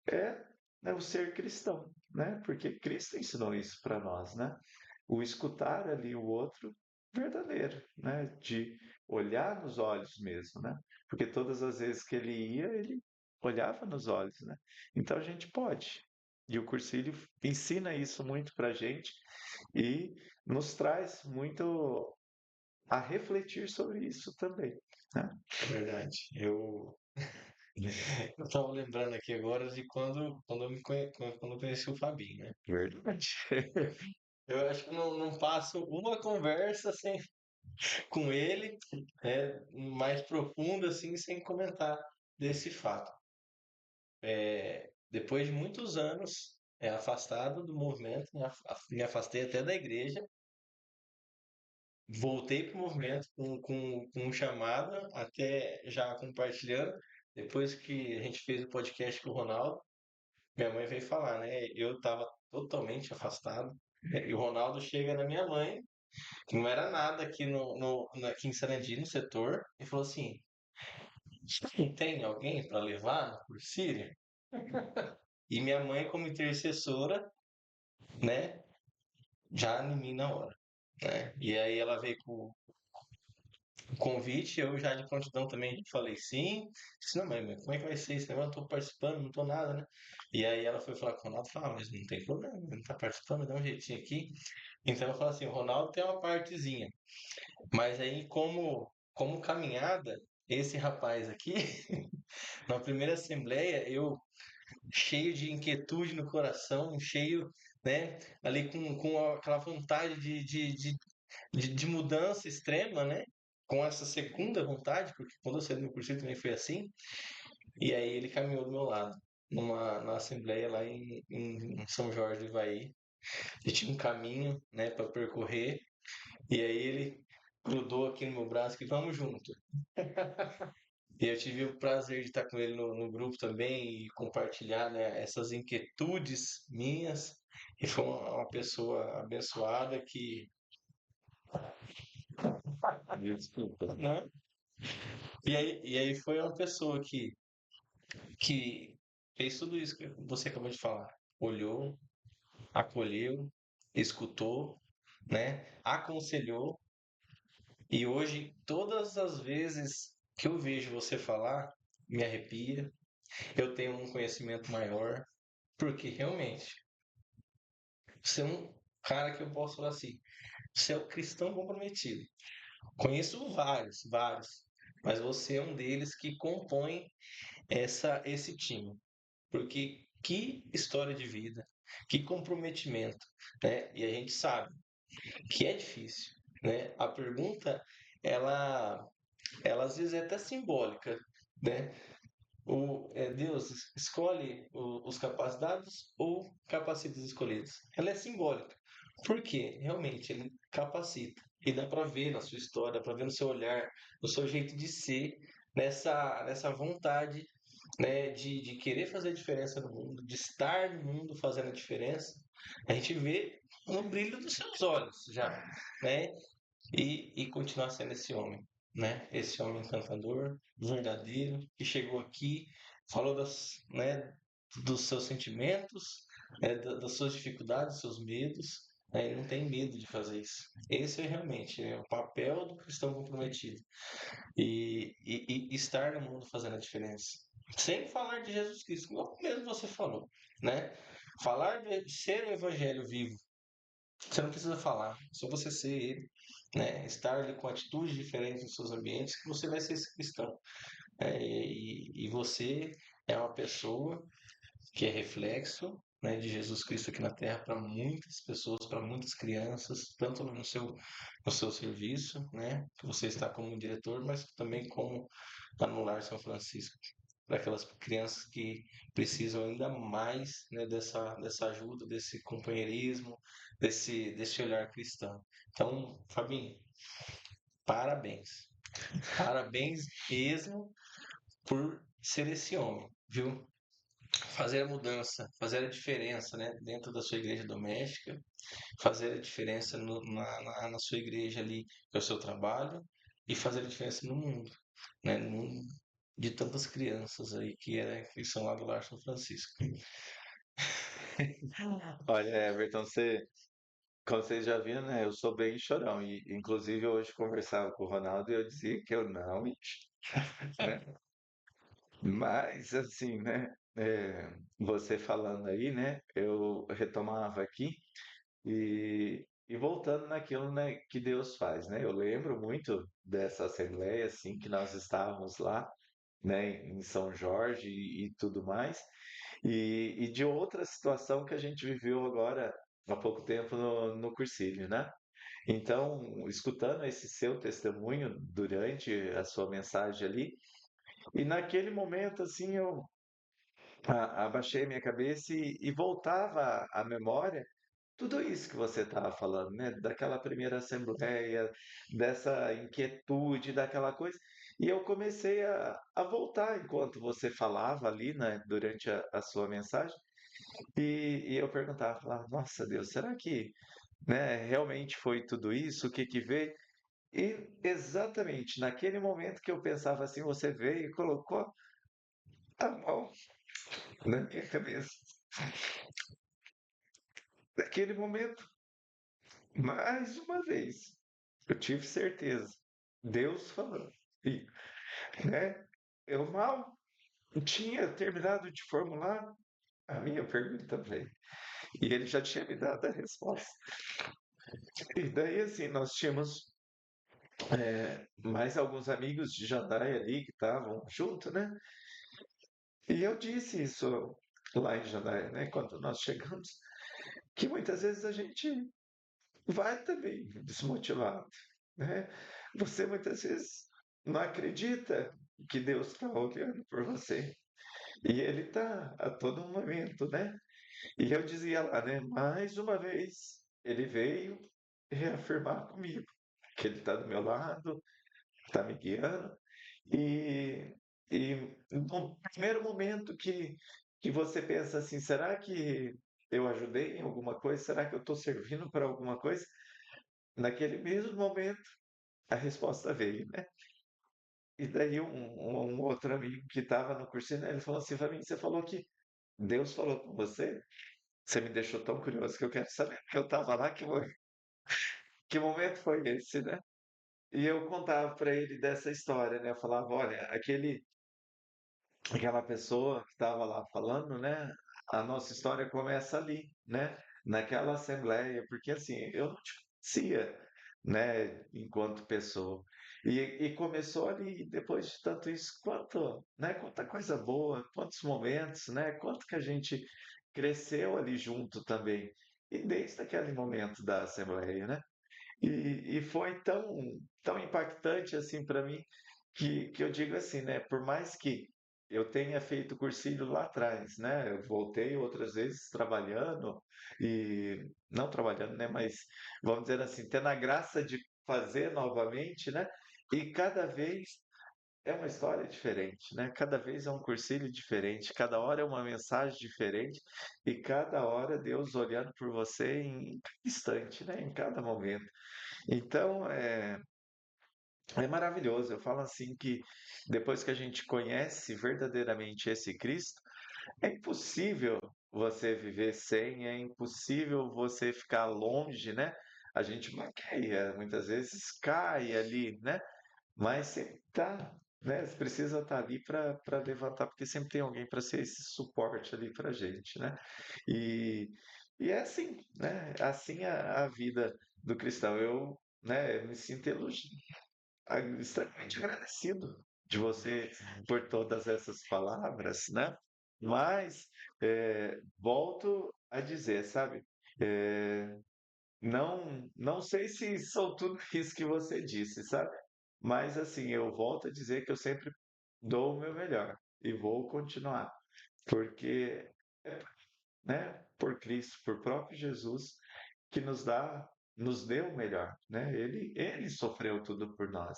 É, né, o ser cristão, né? Porque Cristo ensinou isso para nós, né? O escutar ali o outro verdadeiro, né? De olhar nos olhos mesmo, né? Porque todas as vezes que ele ia, ele olhava nos olhos, né? Então a gente pode. E o Cursilho ensina isso muito para a gente e nos traz muito a refletir sobre isso também, né? É verdade. Eu tava lembrando aqui agora de quando eu conheci o Fabinho, né? Verdade. Eu acho que não passo uma conversa com ele, mais profunda, assim, sem comentar desse fato. Depois de muitos anos afastado do movimento, me afastei até da igreja, voltei para o movimento com chamada, até já compartilhando. Depois que a gente fez o podcast com o Ronaldo, minha mãe veio falar, né? Eu estava totalmente afastado. E o Ronaldo chega na minha mãe, que não era nada aqui aqui em Sarandi, no setor, e falou assim: não tem alguém para levar no Cursília? E minha mãe, como intercessora, né, já em mim na hora, né? E aí ela veio com o convite, eu já de prontidão também falei sim. Disse, não, mãe, como é que vai ser isso? Eu não tô participando, não tô nada, né? E aí ela foi falar com o Ronaldo, falou, mas não tem problema, não tá participando, dá um jeitinho aqui. Então eu falo assim, o Ronaldo tem uma partezinha, mas aí como caminhada, esse rapaz aqui, na primeira assembleia, eu cheio de inquietude no coração, cheio, né, ali com aquela vontade de mudança extrema, né? Com essa segunda vontade, porque quando eu saí do meu cursinho também foi assim, e aí ele caminhou do meu lado, na assembleia lá em São Jorge do Ivaí, e tinha um caminho, né, para percorrer, e aí ele grudou aqui no meu braço e vamos junto. E eu tive o prazer de estar com ele no grupo também e compartilhar, né, essas inquietudes minhas. E foi uma pessoa abençoada que, Desculpa. né? E aí foi uma pessoa que fez tudo isso que você acabou de falar. Olhou, acolheu, escutou, né? Aconselhou. E hoje, todas as vezes que eu vejo você falar, me arrepia. Eu tenho um conhecimento maior, porque realmente você é um cara que eu posso falar assim, você é o cristão comprometido. Conheço vários, vários, mas você é um deles que compõe esse time. Porque que história de vida, que comprometimento, né? E a gente sabe que é difícil, né? A pergunta, ela, ela às vezes é até simbólica, né? Deus escolhe os capacitados ou capacita os escolhidos? Ela é simbólica. Porque realmente ele capacita. E dá para ver na sua história, dá para ver no seu olhar, no seu jeito de ser, nessa vontade, né, de querer fazer a diferença no mundo, de estar no mundo fazendo a diferença. A gente vê no brilho dos seus olhos já, né? E continuar sendo esse homem, né? Esse homem encantador, verdadeiro, que chegou aqui, falou né, dos seus sentimentos, das suas dificuldades, dos seus medos, né? Ele não tem medo de fazer isso. Esse é realmente o papel do cristão comprometido. E estar no mundo fazendo a diferença. Sem falar de Jesus Cristo, como mesmo você falou, né? Falar de ser o evangelho vivo, você não precisa falar, só você ser ele, né? Estar ali com atitudes diferentes nos seus ambientes, que você vai ser esse cristão. E você é uma pessoa que é reflexo, né, de Jesus Cristo aqui na Terra para muitas pessoas, para muitas crianças, tanto no seu serviço, né, que você está como diretor, mas também como lá no Lar São Francisco. para aquelas crianças que precisam ainda mais, né, dessa ajuda, desse companheirismo, desse olhar cristão. Então, Fabinho, parabéns. Parabéns mesmo por ser esse homem, viu? Fazer a mudança, fazer a diferença, né, dentro da sua igreja doméstica, fazer a diferença na sua igreja ali, que é o seu trabalho, e fazer a diferença no mundo, né, no mundo de tantas crianças aí que são lá do Lar São Francisco. Olha, Everton, como vocês já viram, né? Eu sou bem chorão. E, inclusive, hoje conversava com o Ronaldo e eu dizia que eu não, né? Mas, assim, né? Você falando aí, né? Eu retomava aqui e voltando naquilo, né, que Deus faz, né? Eu lembro muito dessa assembleia, assim, que nós estávamos lá, né, em São Jorge e tudo mais, e de outra situação que a gente viveu agora há pouco tempo no Cursílio, né? Então, escutando esse seu testemunho durante a sua mensagem ali, e naquele momento, assim, eu abaixei minha cabeça e voltava à memória tudo isso que você estava falando, né? Daquela primeira assembleia, dessa inquietude, daquela coisa. E eu comecei a voltar enquanto você falava ali, né, durante a sua mensagem, e eu perguntava, falava, nossa Deus, será que, né, realmente foi tudo isso? O que que veio? E exatamente naquele momento que eu pensava assim, você veio e colocou a mão na minha cabeça. Naquele momento, mais uma vez, eu tive certeza. Deus falando. E, né, eu mal tinha terminado de formular a minha pergunta para ele. E ele já tinha me dado a resposta. E daí, assim, nós tínhamos mais alguns amigos de Jandaia ali que estavam junto, né? E eu disse isso lá em Jandaia, né? Quando nós chegamos, que muitas vezes a gente vai também desmotivado, né? Você muitas vezes não acredita que Deus está olhando por você. E Ele está a todo momento, né? E eu dizia lá, né? Mais uma vez, Ele veio reafirmar comigo que Ele está do meu lado, está me guiando. E, e no primeiro momento que você pensa assim, será que eu ajudei em alguma coisa? Será que eu estou servindo para alguma coisa? Naquele mesmo momento, a resposta veio, né? E daí um outro amigo que estava no cursinho, né, ele falou assim para mim, você falou que Deus falou com você? Você me deixou tão curioso que eu quero saber, porque eu estava lá, que momento foi esse, né? E eu contava para ele dessa história, né? Eu falava, olha, aquela pessoa que estava lá falando, né? A nossa história começa ali, né? Naquela assembleia, porque assim, eu não te conhecia, né? Enquanto pessoa. E começou ali, depois de tanto isso, né? Quanta coisa boa, quantos momentos, né? Quanto que a gente cresceu ali junto também. E desde aquele momento da assembleia, né? E foi tão impactante assim para mim que eu digo assim, né? Por mais que eu tenha feito cursinho lá atrás, né? Eu voltei outras vezes trabalhando e não trabalhando, né? Mas vamos dizer assim, tendo a graça de fazer novamente, né? E cada vez é uma história diferente, né? Cada vez é um cursilho diferente, cada hora é uma mensagem diferente e cada hora Deus olhando por você em cada instante, né? Em cada momento. Então, é maravilhoso. Eu falo assim que depois que a gente conhece verdadeiramente esse Cristo, é impossível você viver sem, é impossível você ficar longe, né? A gente maqueia, muitas vezes cai ali, né? Mas sempre tá, né? Você precisa estar ali para levantar, porque sempre tem alguém para ser esse suporte ali para gente, né? E, e é assim, né? Assim a vida do cristão. Eu, né, me sinto extremamente agradecido de você por todas essas palavras, né? Mas volto a dizer, sabe? É, não sei se sou tudo isso que você disse, sabe? Mas assim, eu volto a dizer que eu sempre dou o meu melhor, e vou continuar, porque né, por Cristo, por próprio Jesus, que nos deu o melhor, né? Ele sofreu tudo por nós.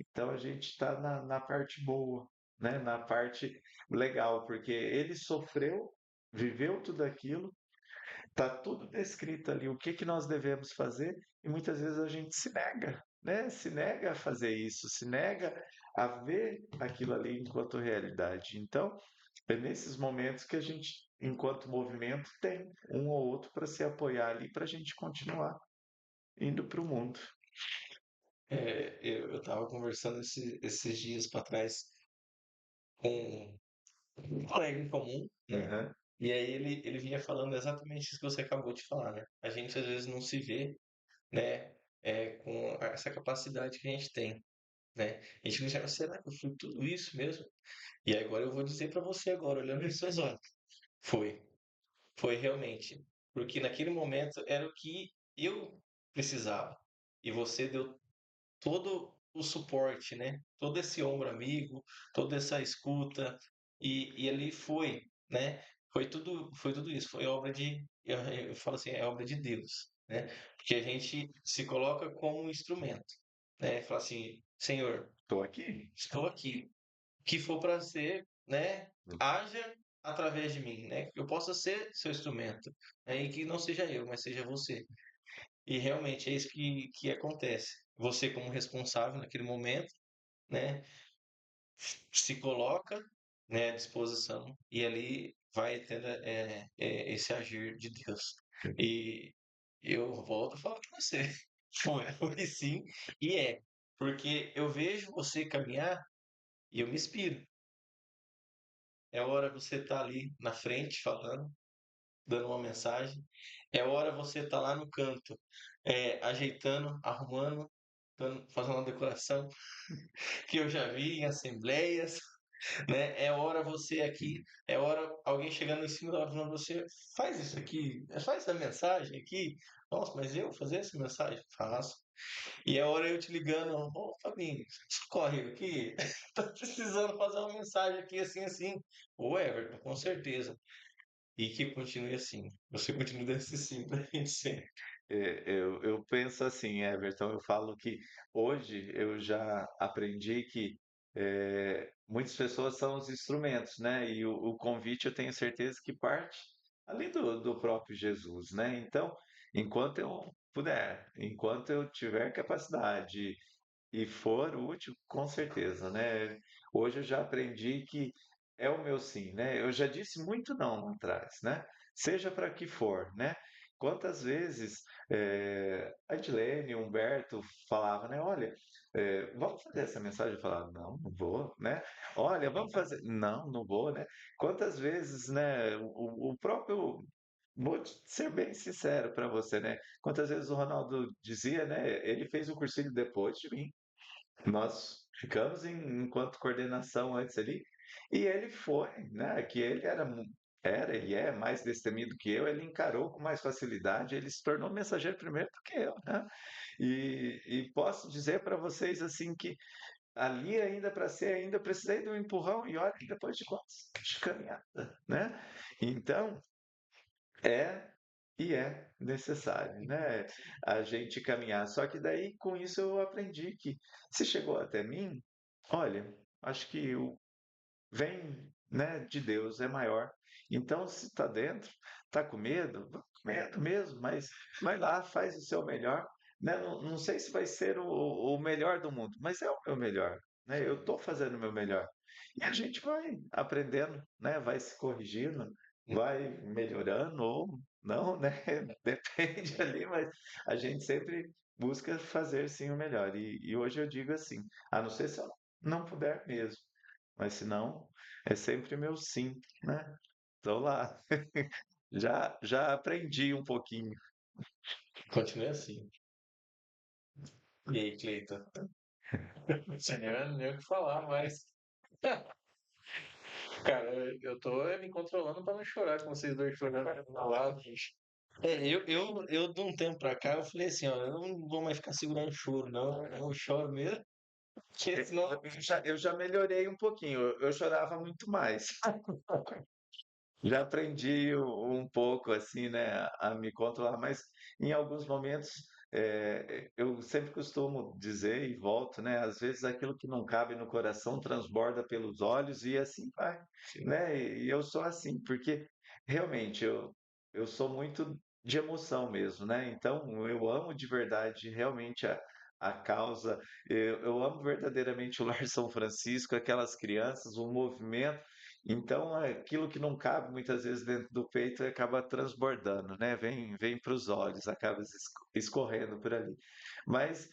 Então a gente está na parte boa, né? Na parte legal, porque ele sofreu, viveu tudo aquilo, está tudo descrito ali, o que que nós devemos fazer, e muitas vezes a gente se nega, né? Se nega a fazer isso, se nega a ver aquilo ali enquanto realidade. Então, é nesses momentos que a gente, enquanto movimento, tem um ou outro para se apoiar ali para a gente continuar indo para o mundo. Eu tava conversando esses dias para trás com um colega em comum, né? Aham. E aí ele vinha falando exatamente isso que você acabou de falar, né? A gente às vezes não se vê, né? Com essa capacidade que a gente tem, né? A gente não já, será que eu fui tudo isso mesmo? E agora eu vou dizer para você agora, olhando nos seus olhos. Foi, foi realmente. Porque naquele momento era o que eu precisava. E você deu todo o suporte, né? Todo esse ombro amigo, toda essa escuta e ali foi, né? Foi tudo isso. Foi obra de, eu falo assim, é obra de Deus, né? Porque a gente se coloca como um instrumento, né? Fala assim, Senhor, Estou aqui. estou aqui. O que for para ser, né? Haja através de mim, né? Que eu possa ser seu instrumento, né? E que não seja eu, mas seja você. E realmente é isso que acontece. Você, como responsável naquele momento, né, se coloca, né, à disposição e ali vai tendo esse agir de Deus. E eu volto a falar com você. Foi sim e é. Porque eu vejo você caminhar e eu me inspiro. É hora você estar ali na frente falando, dando uma mensagem. É hora você estar lá no canto, ajeitando, arrumando, fazendo uma decoração que eu já vi em assembleias, né? É hora você aqui, é hora alguém chegando em cima da hora falando você faz isso aqui, faz essa mensagem aqui. Nossa, mas eu fazer essa mensagem? Faço. E é hora eu te ligando, ô Fabinho, corre aqui, tá precisando fazer uma mensagem aqui assim, assim. Ô Everton, com certeza. E que continue assim. Você continue dando esse sim pra gente sempre. Eu penso assim, Everton, eu falo que hoje eu já aprendi que muitas pessoas são os instrumentos, né? E o convite eu tenho certeza que parte ali do próprio Jesus, né? Então, enquanto eu puder, enquanto eu tiver capacidade e for útil, com certeza, né? Hoje eu já aprendi que é o meu sim, né? Eu já disse muito não lá atrás, né? Seja para que for, né? Quantas vezes a Edilene, o Humberto falava, né? Olha, vamos fazer essa mensagem? Eu falava, não, não vou, né? Olha, vamos fazer, não, não vou, né? Quantas vezes, né? O próprio Vou ser bem sincero para você, né? Quantas vezes o Ronaldo dizia, né? Ele fez o cursinho depois de mim. Nós ficamos enquanto coordenação antes ali, e ele foi, né? Que ele era e é mais destemido que eu, ele encarou com mais facilidade, ele se tornou mensageiro primeiro do que eu, né? E posso dizer para vocês assim que ali ainda para ser, ainda precisei de um empurrão e olha, depois de quantos de caminhada, né? Então é é necessário, né? A gente caminhar. Só que daí, com isso, eu aprendi que se chegou até mim, olha, acho que o vem, né, de Deus, é maior. Então, se está dentro, está com medo, vá com medo mesmo, mas vai lá, faz o seu melhor. Né? Não, não sei se vai ser o melhor do mundo, mas é o meu melhor. Né? Eu estou fazendo o meu melhor. E a gente vai aprendendo, né? Vai se corrigindo, vai melhorando ou não, né? Depende ali, mas a gente sempre busca fazer sim o melhor. E hoje eu digo assim, a não ser se eu não puder mesmo. Mas se não, é sempre meu sim, né? Tô lá. Já aprendi um pouquinho. Continue assim. E aí, Cleiton? Não sei nem o que falar, mas. Cara, eu tô me controlando pra não chorar com vocês dois chorando ao lado, gente. Eu de um tempo pra cá, eu falei assim, ó, eu não vou mais ficar segurando choro, não. Eu choro mesmo. Porque senão. Eu já melhorei um pouquinho, eu chorava muito mais. Já aprendi um pouco assim, né, a me controlar, mas em alguns momentos eu sempre costumo dizer e volto, né, às vezes aquilo que não cabe no coração transborda pelos olhos e assim vai, Sim, né? E eu sou assim, porque realmente eu sou muito de emoção mesmo, né? Então eu amo de verdade realmente a causa, eu amo verdadeiramente o Lar São Francisco, aquelas crianças, o movimento. Então, aquilo que não cabe muitas vezes dentro do peito acaba transbordando, né? Vem para os olhos, acaba escorrendo por ali. Mas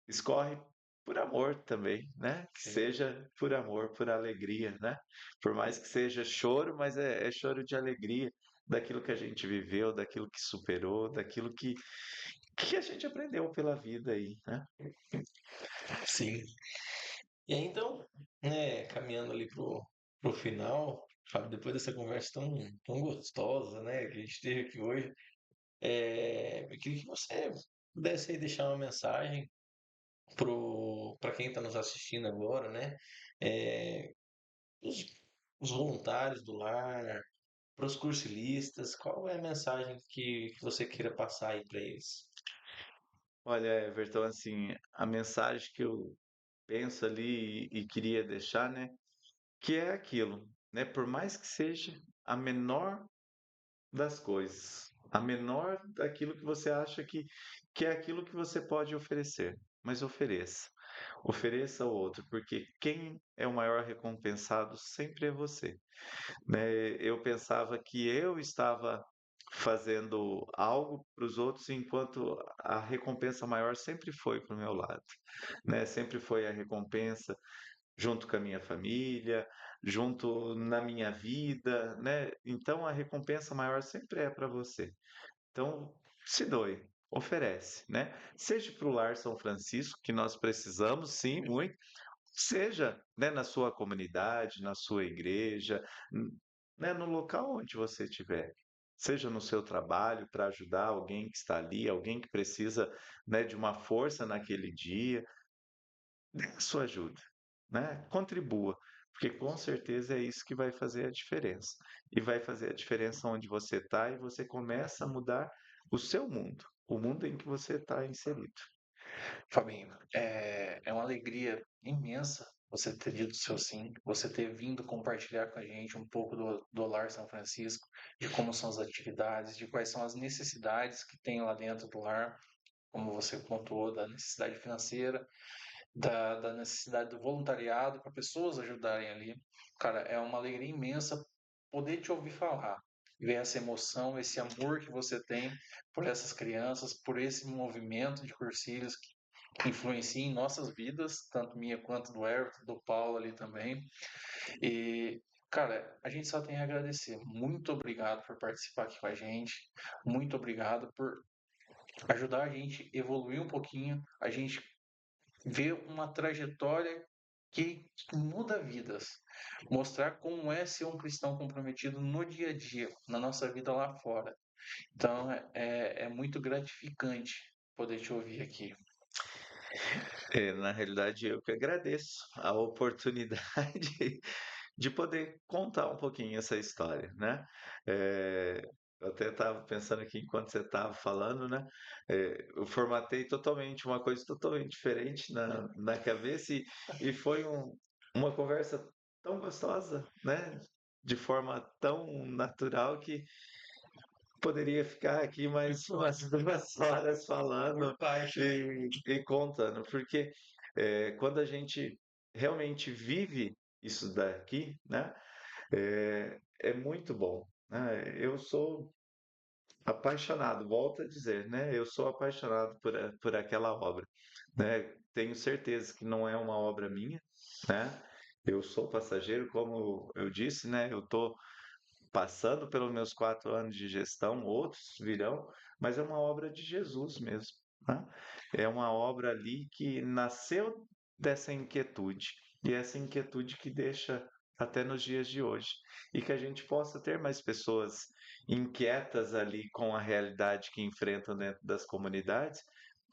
escorre por amor também, né? Que sim. seja por amor, por alegria, né? Por mais que seja choro, mas é choro de alegria daquilo que a gente viveu, daquilo que superou, daquilo que a gente aprendeu pela vida aí, né? Sim. E aí, então, né, caminhando ali pro final, Fábio, depois dessa conversa tão gostosa, né, que a gente teve aqui hoje, eu queria que você pudesse aí deixar uma mensagem para quem está nos assistindo agora, né, é, os, os voluntários do lar, para os cursilistas, qual é a mensagem que você queira passar aí para eles? Olha, Everton, assim, a mensagem que eu penso ali e queria deixar, né? Que é aquilo, né? Por mais que seja a menor das coisas, a menor daquilo que você acha que é aquilo que você pode oferecer, mas ofereça. Ofereça ao outro, porque quem é o maior recompensado sempre é você, né? Eu pensava que eu estava fazendo algo para os outros, enquanto a recompensa maior sempre foi para o meu lado, né? Sempre foi a recompensa junto com a minha família, junto na minha vida, né? Então a recompensa maior sempre é para você. Então se doe, oferece, né? Seja para o Lar São Francisco, que nós precisamos, sim, muito, seja, né, na sua comunidade, na sua igreja, né, no local onde você estiver. Seja no seu trabalho para ajudar alguém que está ali, alguém que precisa, né, de uma força naquele dia, dê a sua ajuda, né? Contribua, porque com certeza é isso que vai fazer a diferença. E vai fazer a diferença onde você está e você começa a mudar o seu mundo, o mundo em que você está inserido. Fabinho, é uma alegria imensa você ter dito o seu sim, você ter vindo compartilhar com a gente um pouco do Lar São Francisco, de como são as atividades, de quais são as necessidades que tem lá dentro do lar, como você contou, da necessidade financeira, da necessidade do voluntariado para pessoas ajudarem ali. Cara, é uma alegria imensa poder te ouvir falar, ver essa emoção, esse amor que você tem por essas crianças, por esse movimento de cursilhos que influencia em nossas vidas, tanto minha quanto do Everton, do Paulo ali também. E, cara, a gente só tem a agradecer. Muito obrigado por participar aqui com a gente. Muito obrigado por ajudar a gente a evoluir um pouquinho, a gente ver uma trajetória que muda vidas. Mostrar como é ser um cristão comprometido no dia a dia, na nossa vida lá fora. Então, é muito gratificante poder te ouvir aqui. Na realidade, eu que agradeço a oportunidade de poder contar um pouquinho essa história, né? Eh, eu até estava pensando aqui enquanto você estava falando, né? Eu formatei totalmente uma coisa totalmente diferente na cabeça e foi uma conversa tão gostosa, né? De forma tão natural que poderia ficar aqui mais umas 2 horas falando e contando, porque quando a gente realmente vive isso daqui, né, é muito bom, né? Eu sou apaixonado, volto a dizer, né? Eu sou apaixonado por aquela obra, né? Tenho certeza que não é uma obra minha, né? Eu sou passageiro, como eu disse, né? Eu estou passando pelos meus 4 anos de gestão, outros virão, mas é uma obra de Jesus mesmo, né? É uma obra ali que nasceu dessa inquietude, e essa inquietude que deixa até nos dias de hoje, e que a gente possa ter mais pessoas inquietas ali com a realidade que enfrentam dentro das comunidades,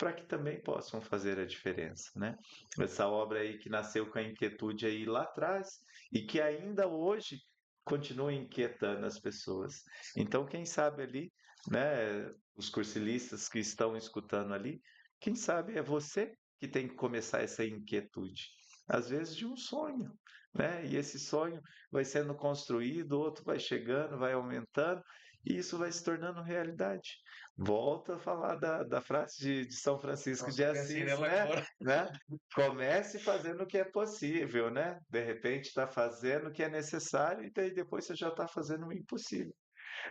para que também possam fazer a diferença, né? Essa obra aí que nasceu com a inquietude aí lá atrás e que ainda hoje continua inquietando as pessoas. Então, quem sabe ali, né, os cursilistas que estão escutando ali, quem sabe é você que tem que começar essa inquietude, às vezes de um sonho, né? E esse sonho vai sendo construído, outro vai chegando, vai aumentando, e isso vai se tornando realidade. Volto a falar da frase de São Francisco Nossa, de eu pensei Assis, nela né? agora. Né? Comece fazendo o que é possível, né? De repente está fazendo o que é necessário e daí depois você já está fazendo o impossível,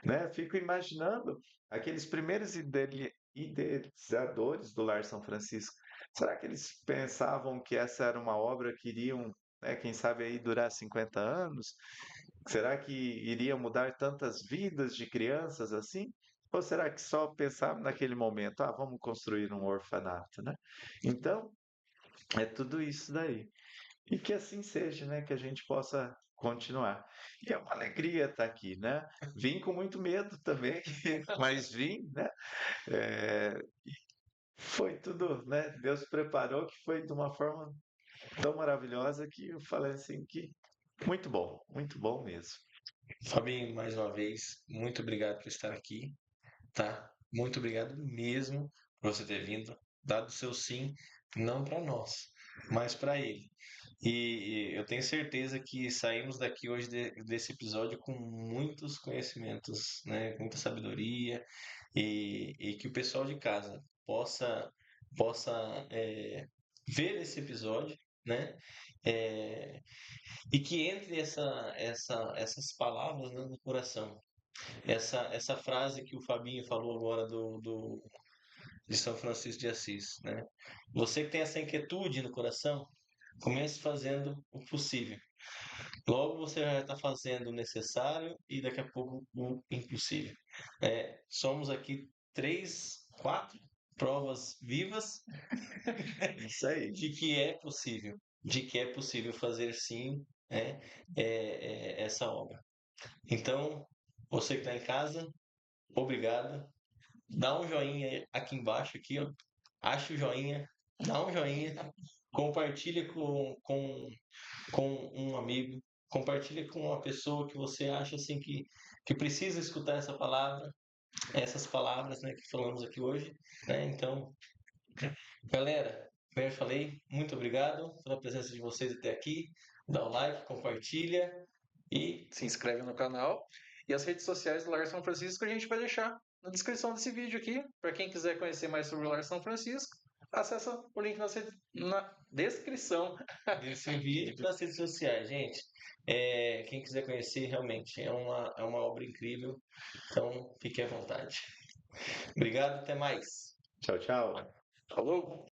né? Fico imaginando aqueles primeiros idealizadores do Lar São Francisco. Será que eles pensavam que essa era uma obra que iriam, né, quem sabe aí durar 50 anos? Será que iria mudar tantas vidas de crianças assim? Ou será que só pensavam naquele momento, ah, vamos construir um orfanato, né? Então, é tudo isso daí. E que assim seja, né? Que a gente possa continuar. E é uma alegria estar aqui, né? Vim com muito medo também, mas vim, né? É, foi tudo, né? Deus preparou que foi de uma forma tão maravilhosa que eu falei assim que muito bom mesmo. Fabinho, mais uma vez, muito obrigado por estar aqui, tá? Muito obrigado mesmo por você ter vindo, dado o seu sim, não para nós, mas para ele. E eu tenho certeza que saímos daqui hoje desse episódio com muitos conhecimentos, né? Com muita sabedoria e que o pessoal de casa possa ver esse episódio, né? É, e que entre essas palavras, né, no coração. Essa frase que o Fabinho falou agora de São Francisco de Assis, né? Você que tem essa inquietude no coração, comece fazendo o possível. Logo você já está fazendo o necessário e daqui a pouco o impossível. Somos aqui 3, 4 provas vivas Isso aí. de que é possível fazer sim, né, essa obra. Então, você que está em casa, obrigado. Dá um joinha aqui embaixo, aqui, ó. Acha o joinha, dá um joinha, compartilha com um amigo, compartilha com uma pessoa que você acha assim que precisa escutar essas palavras, né, que falamos aqui hoje, né? Então, galera, como eu falei, muito obrigado pela presença de vocês até aqui. Dá o like, compartilha e Se inscreve no canal e as redes sociais do Lar São Francisco a gente vai deixar na descrição desse vídeo aqui. Para quem quiser conhecer mais sobre o Lar São Francisco, acessa o link na descrição. desse vídeo para as redes sociais, gente. Quem quiser conhecer, realmente é uma obra incrível. Então, fique à vontade. Obrigado, até mais. Tchau, tchau. Falou!